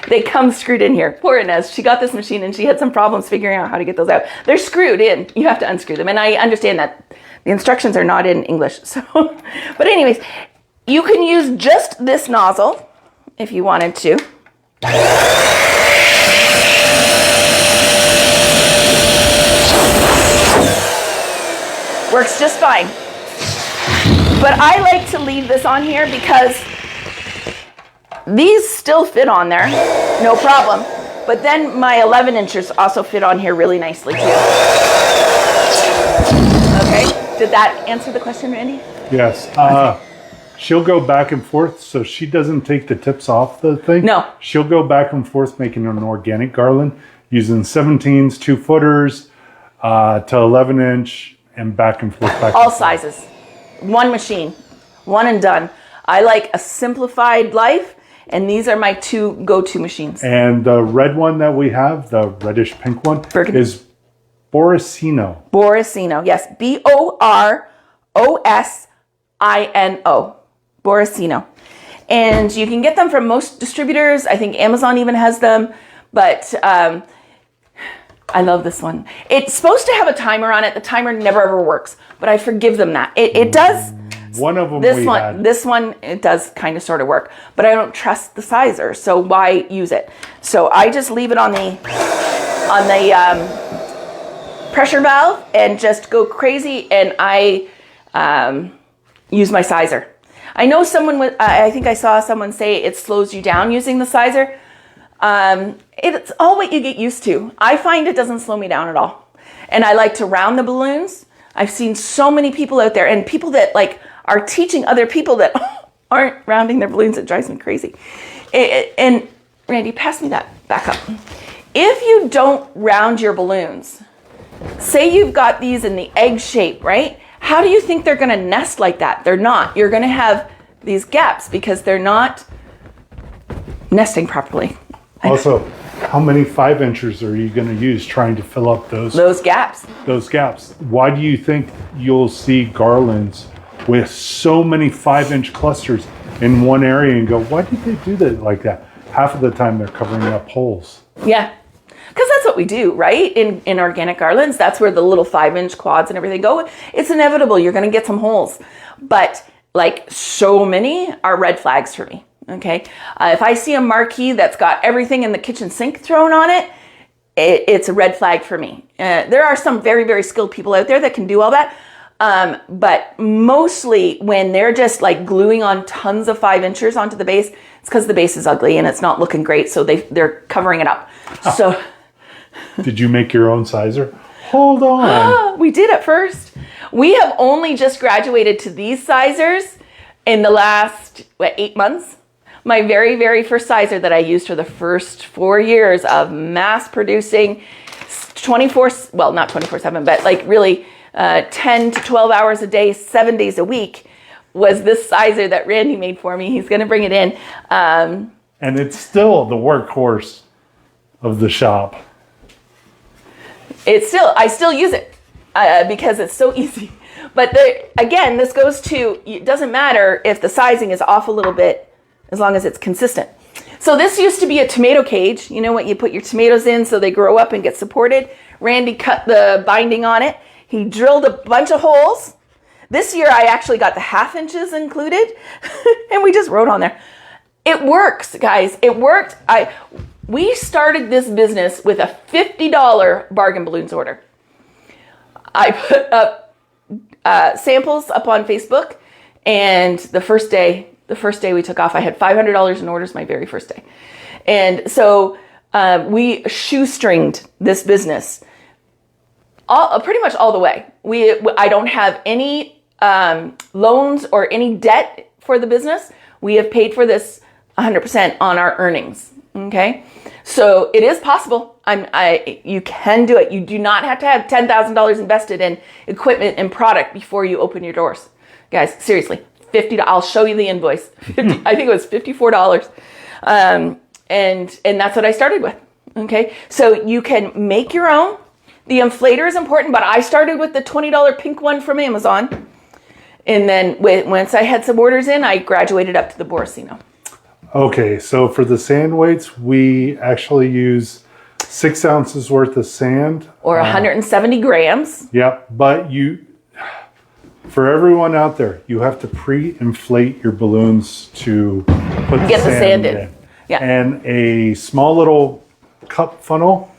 They come screwed in here. Poor Inez. She got this machine and she had some problems figuring out how to get those out. They're screwed in. You have to unscrew them. And I understand that the instructions are not in English. So, but anyways, you can use just this nozzle if you wanted to. Works just fine. But I like to leave this on here because these still fit on there, no problem. But then my 11-inchers also fit on here really nicely too. Okay, did that answer the question, Randy? Yes. She'll go back and forth, so she doesn't take the tips off the thing. No. She'll go back and forth making an organic garland using 17s, 2-footers to 11-inch and back and forth. All sizes. One machine. One and done. I like a simplified life. And these are my two go-to machines. And the red one that we have, the reddish pink one, is Borisino. Borisino, yes. Borisino. Borisino. And you can get them from most distributors. I think Amazon even has them. But I love this one. It's supposed to have a timer on it. The timer never ever works. But I forgive them that. It does. One of them This one, it does kind of sort of work, but I don't trust the sizer, so why use it? So I just leave it on the pressure valve and just go crazy, and I use my sizer. I know I think I saw someone say it slows you down using the sizer. It's all what you get used to. I find it doesn't slow me down at all. And I like to round the balloons. I've seen so many people out there, and people that are teaching other people that aren't rounding their balloons. It drives me crazy. And Randy, pass me that back up. If you don't round your balloons, say you've got these in the egg shape, right? How do you think they're going to nest like that? They're not. You're going to have these gaps because they're not nesting properly. Also, how many 5-inchers are you going to use trying to fill up those gaps? Those gaps. Why do you think you'll see garlands with so many 5-inch clusters in one area and go, why did they do that like that? Half of the time they're covering up holes. Yeah, because that's what we do, right? In organic garlands, that's where the little 5-inch quads and everything go. It's inevitable. You're going to get some holes. But so many are red flags for me. Okay. If I see a Marquee that's got everything in the kitchen sink thrown on it, it's a red flag for me. There are some very, very skilled people out there that can do all that. But mostly when they're just gluing on tons of 5-inchers onto the base, it's because the base is ugly and it's not looking great. So they're covering it up. So did you make your own sizer? Hold on. We did at first. We have only just graduated to these sizers in the last 8 months. My very, very first sizer that I used for the first 4 years of mass producing not 24/7, but really 10 to 12 hours a day, 7 days a week was this sizer that Randy made for me. He's going to bring it in. And it's still the workhorse of the shop. I still use it. because it's so easy. But again, this goes to, it doesn't matter if the sizing is off a little bit, as long as it's consistent. So this used to be a tomato cage. You know what? You put your tomatoes in so they grow up and get supported. Randy cut the binding on it. He drilled a bunch of holes. This year I actually got the 1/2 inches included and we just wrote on there. It works, guys. It worked. We started this business with a $50 bargain balloons order. I put up samples up on Facebook, and the first day we took off, I had $500 in orders my very first day. And so we shoestringed this business pretty much all the way. I don't have any loans or any debt for the business. We have paid for this 100% on our earnings. Okay, so it is possible. You can do it. You do not have to have $10,000 invested in equipment and product before you open your doors, guys. Seriously, $50. I'll show you the invoice. I think it was $54, and that's what I started with. Okay, so you can make your own. The inflator is important, but I started with the $20 pink one from Amazon, and then once I had some orders in, I graduated up to the Borosino. Okay, so for the sand weights, we actually use 6 ounces worth of sand. Or 170 grams. Yep, but for everyone out there, you have to pre-inflate your balloons to put the sand in. Yeah. And a small little cup funnel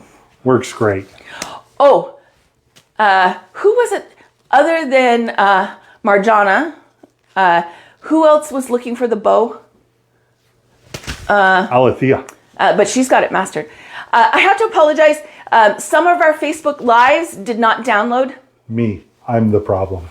works great. Oh, who was it other than Marjana? Who else was looking for the bow? Alethea. But she's got it mastered. I have to apologize. Some of our Facebook Lives did not download. Me. I'm the problem.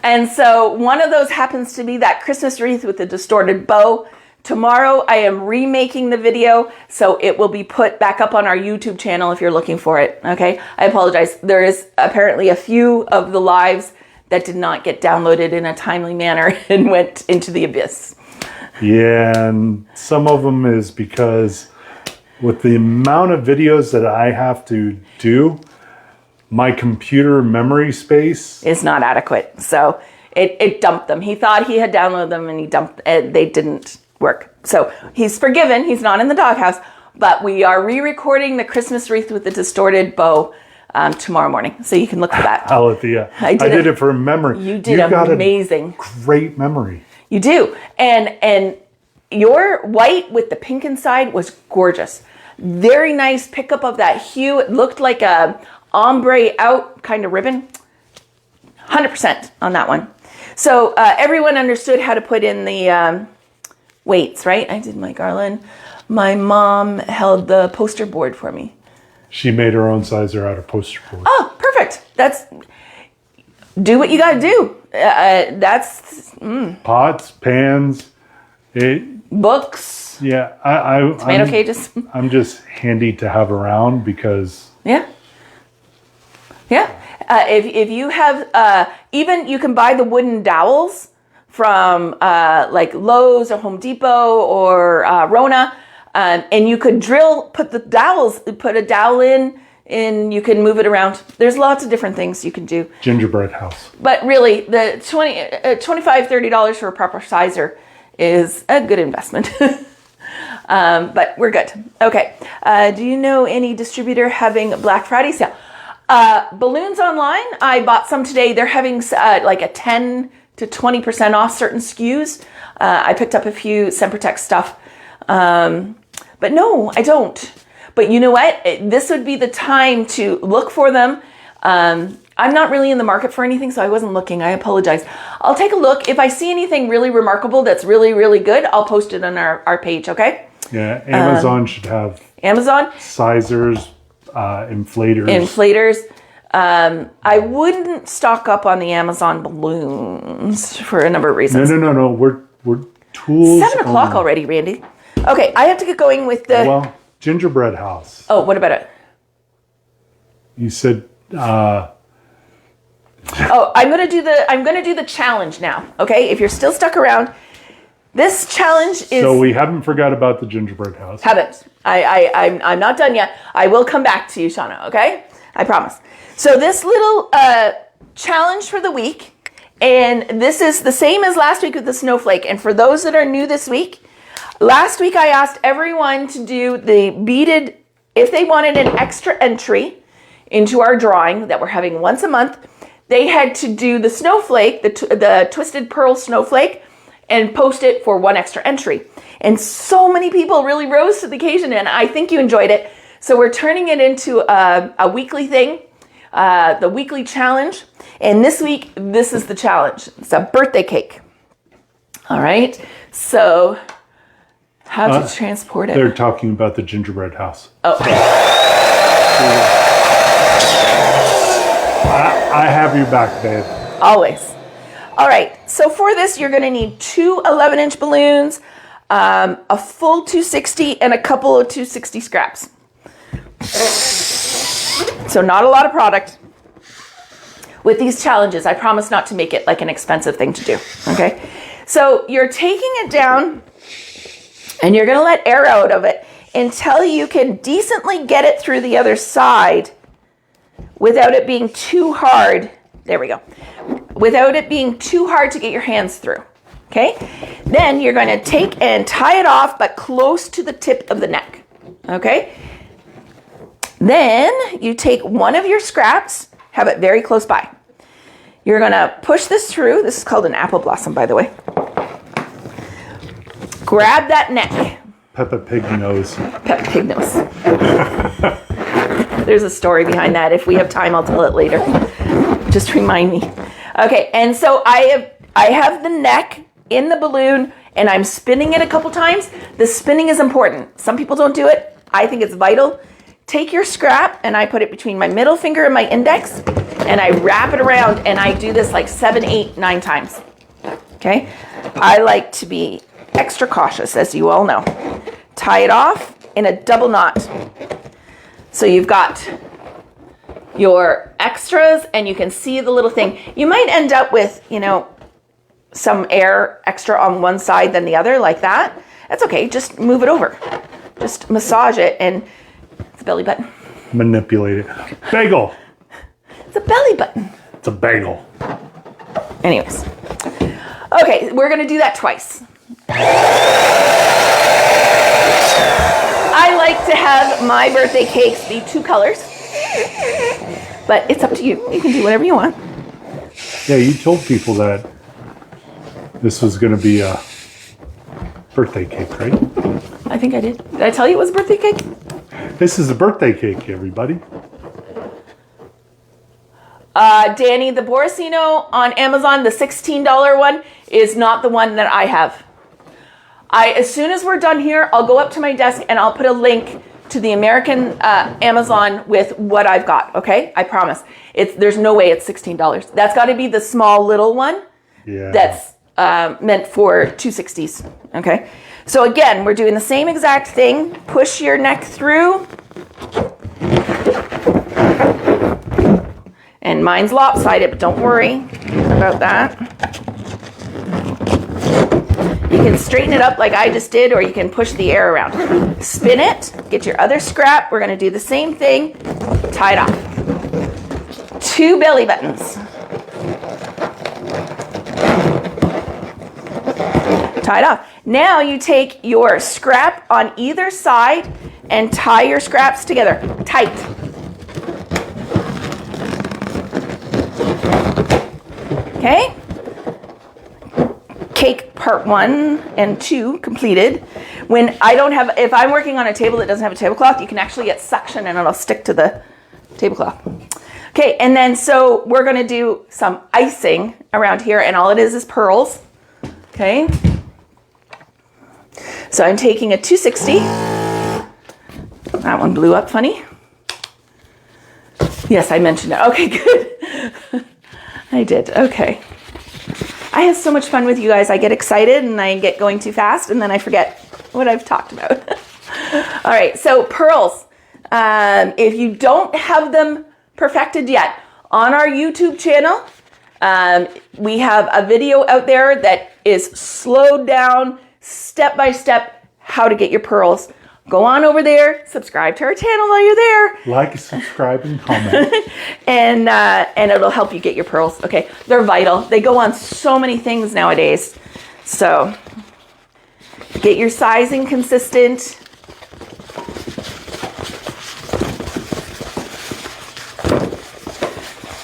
And so one of those happens to be that Christmas wreath with the distorted bow. Tomorrow I am remaking the video, so it will be put back up on our YouTube channel if you're looking for it. Okay, I apologize. There is apparently a few of the lives that did not get downloaded in a timely manner and went into the abyss. Yeah, and some of them is because with the amount of videos that I have to do, my computer memory space is not adequate. So it dumped them. He thought he had downloaded them and he dumped, they didn't work. So he's forgiven. He's not in the doghouse, but we are re-recording the Christmas wreath with the distorted bow tomorrow morning. So you can look for that. Alethea. I did it for memory. You did amazing. Great memory. You do. And your white with the pink inside was gorgeous. Very nice pickup of that hue. It looked like a ombre out kind of ribbon. 100% on that one. So everyone understood how to put in the weights, right? I did my garland. My mom held the poster board for me. She made her own sizer out of poster board. Oh, perfect. Do what you got to do. Pots, pans, books. Yeah, tomato cages. I'm just handy to have around because. Yeah. If you have, even you can buy the wooden dowels from like Lowe's or Home Depot or Rona, and you could put a dowel in, and you can move it around. There's lots of different things you can do. Gingerbread house. But really, the $25-$30 for a proper sizer is a good investment. But we're good. Okay. Do you know any distributor having Black Friday sale? Balloons online. I bought some today. They're having like a 10 to 20% off certain SKUs. I picked up a few Sempertex stuff. But no, I don't. But you know what? This would be the time to look for them. I'm not really in the market for anything, so I wasn't looking. I apologize. I'll take a look. If I see anything really remarkable that's really, really good, I'll post it on our page, okay? Yeah, Amazon should have sizers, inflators. I wouldn't stock up on the Amazon balloons for a number of reasons. No. We're tools. 7 o'clock already, Randy. Okay, I have to get going with the... Well, gingerbread house. Oh, what about it? You said... I'm gonna do the challenge now. Okay, if you're still stuck around, this challenge is. So we haven't forgot about the gingerbread house. Haven't. I'm not done yet. I will come back to you, Shauna. Okay. I promise. So this little challenge for the week, and this is the same as last week with the snowflake. And for those that are new this week, last week I asked everyone to do the beaded, if they wanted an extra entry into our drawing that we're having once a month, they had to do the snowflake, the twisted pearl snowflake, and post it for one extra entry. And so many people really rose to the occasion, and I think you enjoyed it. So we're turning it into a weekly thing, the weekly challenge. And this week, this is the challenge. It's a birthday cake. All right. So how to transport it? They're talking about the gingerbread house. Oh. I have you back, babe. Always. All right. So for this, you're going to need 2 11-inch balloons, a full 260, and a couple of 260 scraps. So not a lot of product. With these challenges, I promise not to make it like an expensive thing to do. Okay. So you're taking it down and you're going to let air out of it until you can decently get it through the other side without it being too hard. There we go. Without it being too hard to get your hands through. Okay. Then you're going to take and tie it off, but close to the tip of the neck. Okay. Then you take one of your scraps, have it very close by. You're going to push this through. This is called an apple blossom, by the way. Grab that neck. Peppa Pig nose. Peppa Pig nose. There's a story behind that. If we have time, I'll tell it later. Just remind me. Okay, and so I have the neck in the balloon, and I'm spinning it a couple times. The spinning is important. Some people don't do it. I think it's vital. Take your scrap, and I put it between my middle finger and my index, and I wrap it around, and I do this like 7, 8, 9 times. Okay? I like to be extra cautious, as you all know. Tie it off in a double knot. So you've got your extras, and you can see the little thing. You might end up with, some air extra on one side than the other, like that. That's okay. Just move it over. Just massage it, and it's a belly button. Manipulate it. Bagel. It's a belly button. It's a bagel. Anyways. Okay, we're going to do that twice. I like to have my birthday cakes be 2 colors. But it's up to you. You can do whatever you want. Yeah, you told people that this was going to be a birthday cake, right? I think I did. Did I tell you it was a birthday cake? This is a birthday cake, everybody. Danny, the Borosino on Amazon, the $16 one, is not the one that I have. As soon as we're done here, I'll go up to my desk and I'll put a link to the American Amazon with what I've got, okay? I promise. There's no way it's $16. That's got to be the small little one. Yeah. That's meant for 260s, okay? So again, we're doing the same exact thing. Push your neck through. And mine's lopsided, but don't worry about that. You can straighten it up like I just did, or you can push the air around. Spin it, get your other scrap. We're gonna do the same thing. Tie it off. 2 belly buttons. Tie it off. Now you take your scrap on either side and tie your scraps together, tight. Okay? Cake part 1 and 2 completed. When I don't have, if I'm working on a table that doesn't have a tablecloth, you can actually get suction and it'll stick to the tablecloth. Okay, and then so we're gonna do some icing around here, and all it is pearls. Okay? So I'm taking a 260. That one blew up funny. Yes, I mentioned it. Okay, good. I did. Okay. I have so much fun with you guys. I get excited and I get going too fast, and then I forget what I've talked about. All right, so pearls. If you don't have them perfected yet, on our YouTube channel, we have a video out there that is slowed down, step by step, how to get your pearls go on over there, subscribe to our channel while you're there. Like, subscribe, and comment. And it'll help you get your pearls. Okay, they're vital. They go on so many things nowadays. So get your sizing consistent.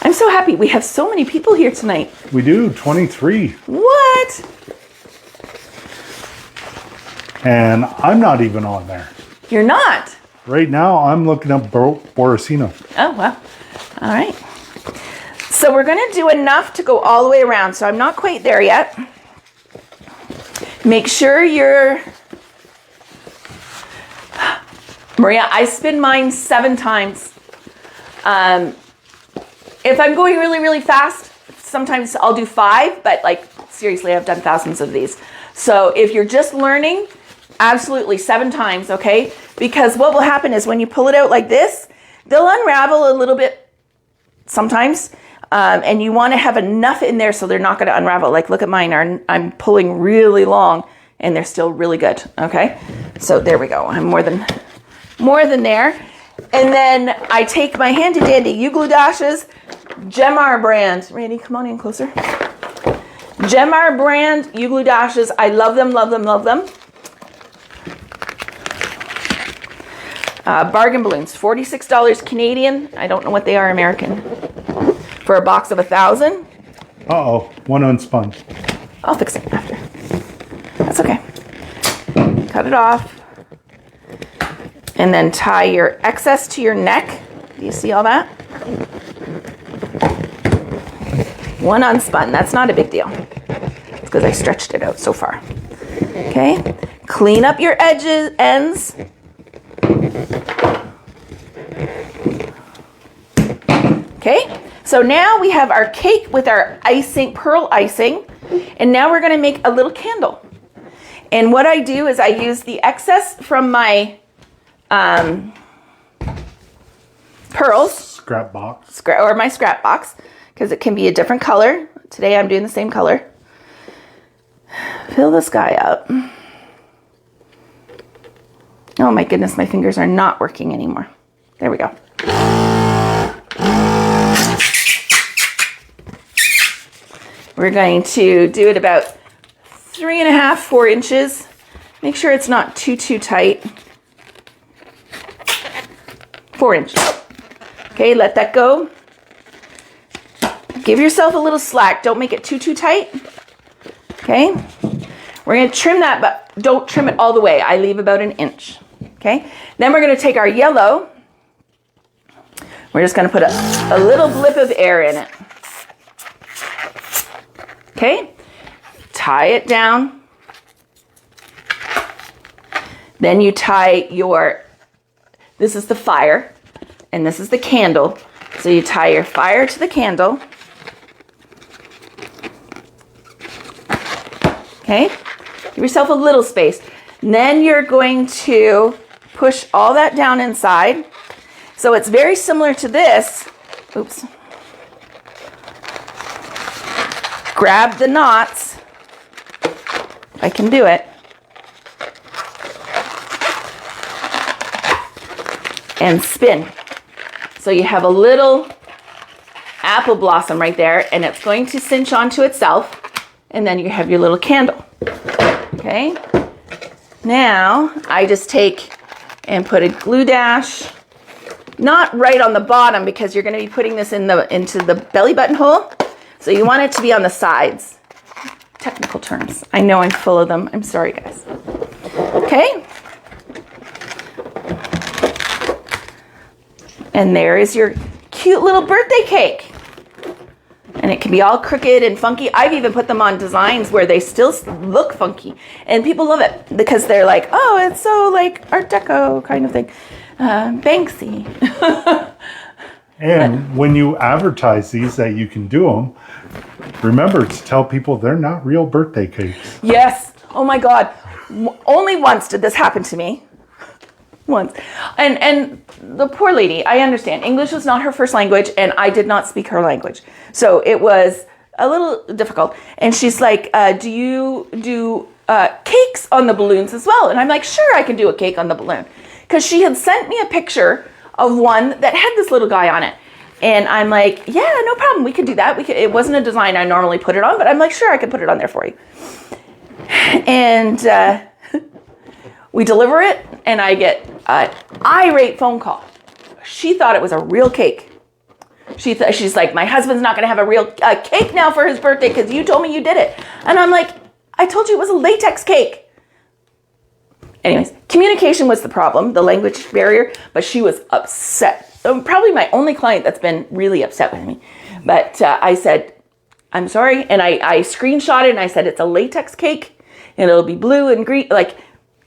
I'm so happy we have so many people here tonight. We do, 23. What? And I'm not even on there. You're not? Right now, I'm looking up Borosino. Oh, well. All right. So we're going to do enough to go all the way around. So I'm not quite there yet. Make sure you're... Maria, I spin mine 7 times. If I'm going really, really fast, sometimes I'll do 5, but like, seriously, I've done thousands of these. So if you're just learning, absolutely 7 times, okay? Because what will happen is when you pull it out like this, they'll unravel a little bit sometimes, and you want to have enough in there so they're not going to unravel. Like, look at mine, I'm pulling really long, and they're still really good, okay? So there we go. I'm more than there. And then I take my handy dandy U-Glue Dashes, Gemar brand. Randy, come on in closer. Gemar brand U-Glue Dashes. I love them, love them, love them. Bargain balloons, $46 Canadian. I don't know what they are American. For a box of 1,000. Uh-oh, one unspun. I'll fix it after. That's okay. Cut it off. And then tie your excess to your neck. Do you see all that? One unspun. That's not a big deal. It's because I stretched it out so far. Okay. Clean up your ends. Okay. So now we have our cake with our icing, pearl icing. And now we're going to make a little candle. And what I do is I use the excess from my pearls. Scrap box. Or my scrap box, because it can be a different color. Today I'm doing the same color. Fill this guy up. Oh my goodness, my fingers are not working anymore. There we go. We're going to do it about 3.5, 4 inches. Make sure it's not too tight. 4 inches. Okay, let that go. Give yourself a little slack. Don't make it too tight. Okay. We're going to trim that, but don't trim it all the way. I leave about 1 inch. Okay. Then we're going to take our yellow. We're just going to put a little blip of air in it. Okay. Tie it down. Then you tie your... This is the fire, and this is the candle. So you tie your fire to the candle. Okay? Give yourself a little space. And then you're going to push all that down inside. So it's very similar to this. Oops. Grab the knots. If I can do it. And spin. So you have a little apple blossom right there, and it's going to cinch onto itself, and then you have your little candle. Okay. Now I just take and put a glue dash, not right on the bottom because you're going to be putting this into the belly button hole. So you want it to be on the sides. Technical terms. I know I'm full of them. I'm sorry, guys. Okay. And there is your cute little birthday cake. And it can be all crooked and funky. I've even put them on designs where they still look funky. And people love it because they're like, oh, it's so like Art Deco kind of thing. Banksy. And when you advertise these that you can do them, remember to tell people they're not real birthday cakes. Yes. Oh my God. Only once did this happen to me. Once. And the poor lady, I understand. English was not her first language, and I did not speak her language. So it was a little difficult. And she's like, do you do cakes on the balloons as well. And I'm like, sure, I can do a cake on the balloon. Because she had sent me a picture of one that had this little guy on it. And I'm like, yeah, no problem. We could do that. It wasn't a design I normally put it on, but I'm like, sure, I could put it on there for you. And we deliver it, and I get an irate phone call. She thought it was a real cake. She's like, my husband's not going to have a real cake now for his birthday because you told me you did it. And I'm like, I told you it was a latex cake. Anyways, communication was the problem, the language barrier, but she was upset. Probably my only client that's been really upset with me. But I said, I'm sorry. And I screenshot it and I said, it's a latex cake and it'll be blue and green. Like,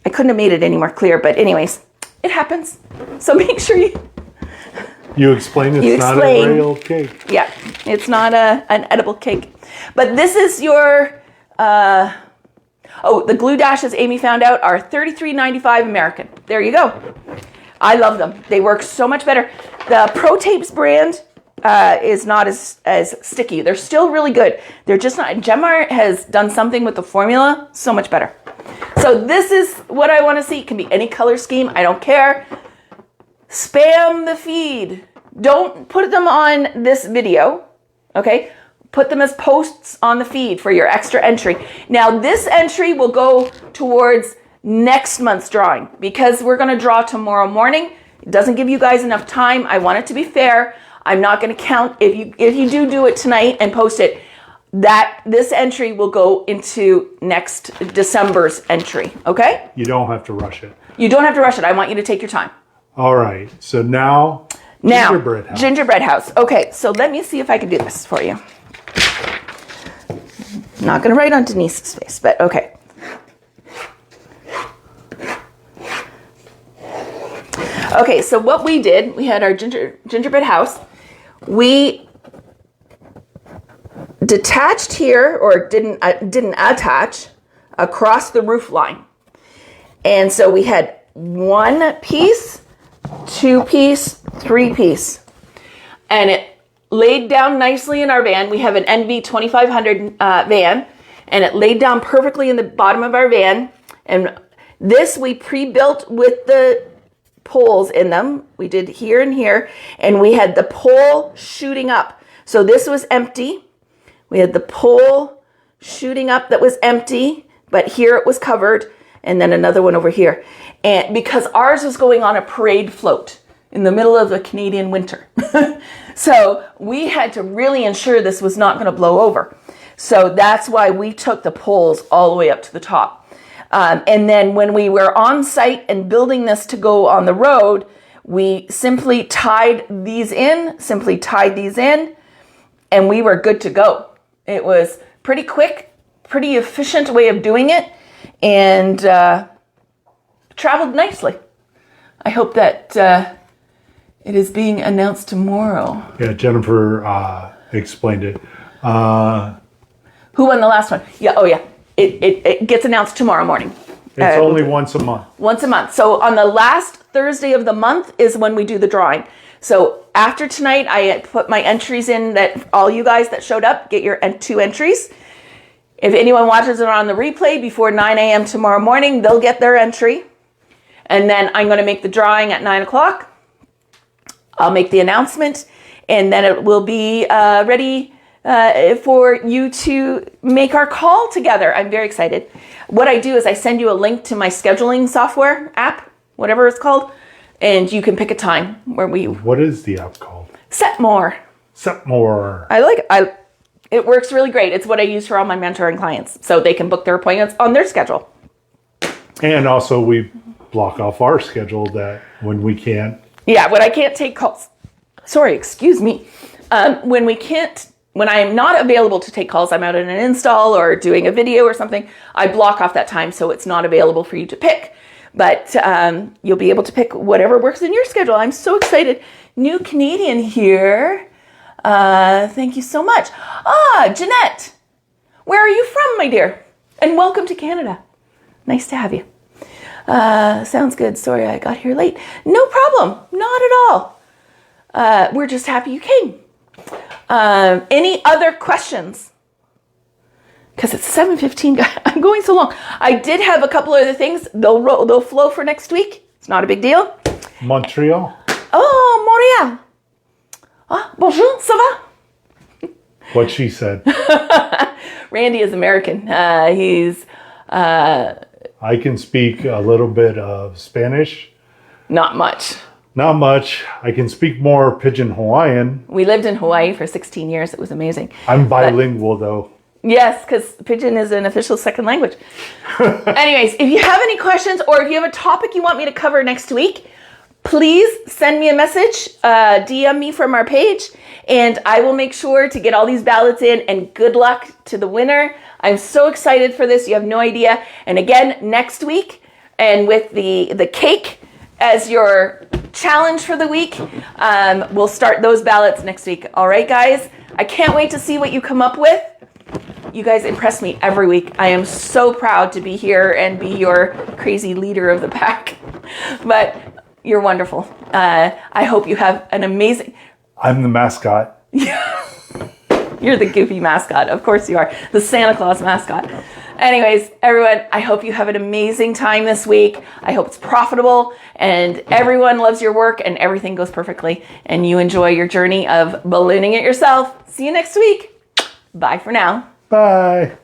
I couldn't have made it any more clear. But anyways, it happens. So make sure you explain it's not a real cake. Yeah, it's not an edible cake. But this is your... the glue dashes Amy found out are $33.95 American. There you go. I love them. They work so much better. The Pro Tapes brand is not as sticky. They're still really good. They're just not. Gemart has done something with the formula so much better. So this is what I want to see. It can be any color scheme. I don't care. Spam the feed. Don't put them on this video. Okay? Put them as posts on the feed for your extra entry. Now, this entry will go towards next month's drawing because we're going to draw tomorrow morning. It doesn't give you guys enough time. I want it to be fair. I'm not going to count if you do it tonight and post it. This entry will go into next December's entry. Okay? You don't have to rush it. You don't have to rush it. I want you to take your time. All right. So now gingerbread house. Gingerbread house. Okay. So let me see if I can do this for you. Not going to write on Denise's face, but okay. Okay, so what we did, we had our gingerbread house. We detached here, or didn't attach across the roof line. And so we had 1 piece, 2 piece, 3 piece. And it laid down nicely in our van. We have an NV 2500 van, and it laid down perfectly in the bottom of our van. And this we pre-built with the poles in them. We did here and here, and we had the pole shooting up. So this was empty. We had the pole shooting up that was empty, but here it was covered, and then another one over here. And because ours was going on a parade float in the middle of the Canadian winter. So we had to really ensure this was not going to blow over. So that's why we took the poles all the way up to the top. And then when we were on site and building this to go on the road, we simply tied these in, and we were good to go. It was pretty quick, pretty efficient way of doing it, and traveled nicely. I hope that it is being announced tomorrow. Yeah, Jennifer explained it. Who won the last one? Yeah, oh yeah. It gets announced tomorrow morning. It's only once a month. Once a month. So on the last Thursday of the month is when we do the drawing. So after tonight, I put my entries in that all you guys that showed up, get your 2 entries. If anyone watches it on the replay before 9 a.m. tomorrow morning, they'll get their entry. And then I'm going to make the drawing at 9 o'clock. I'll make the announcement, and then it will be ready for you to make our call together. I'm very excited. What I do is I send you a link to my scheduling software app, whatever it's called, and you can pick a time where we... What is the app called? Setmore. I like it. It works really great. It's what I use for all my mentoring clients, so they can book their appointments on their schedule. And also we block off our schedule that when we can't... Yeah, when I can't take calls. Sorry, excuse me. When I am not available to take calls, I'm out in an install or doing a video or something, I block off that time so it's not available for you to pick. But you'll be able to pick whatever works in your schedule. I'm so excited. New Canadian here. Thank you so much. Jeanette, where are you from, my dear? And welcome to Canada. Nice to have you. Sounds good. Sorry I got here late. No problem. Not at all. We're just happy you came. Any other questions? because it's 7:15. I'm going so long. I did have a couple other things. They'll flow for next week. It's not a big deal. Montreal. Oh, Montréal. Ah, bonjour, ça va? What she said. Randy is American. He's I can speak a little bit of Spanish. not much. Not much. I can speak more Pidgin Hawaiian. We lived in Hawaii for 16 years. It was amazing. I'm bilingual though. Yes, because Pidgin is an official second language. Anyways, if you have any questions or if you have a topic you want me to cover next week, please send me a message, DM me from our page, and I will make sure to get all these ballots in, and good luck to the winner. I'm so excited for this. You have no idea. And again, next week, and with the cake as your challenge for the week, we'll start those ballots next week. All right, guys? I can't wait to see what you come up with. You guys impress me every week. I am so proud to be here and be your crazy leader of the pack. But you're wonderful. I hope you have an amazing... I'm the mascot. You're the goofy mascot. Of course you are. The Santa Claus mascot. Anyways, everyone, I hope you have an amazing time this week. I hope it's profitable and everyone loves your work and everything goes perfectly and you enjoy your journey of ballooning it yourself. See you next week. Bye for now. Bye.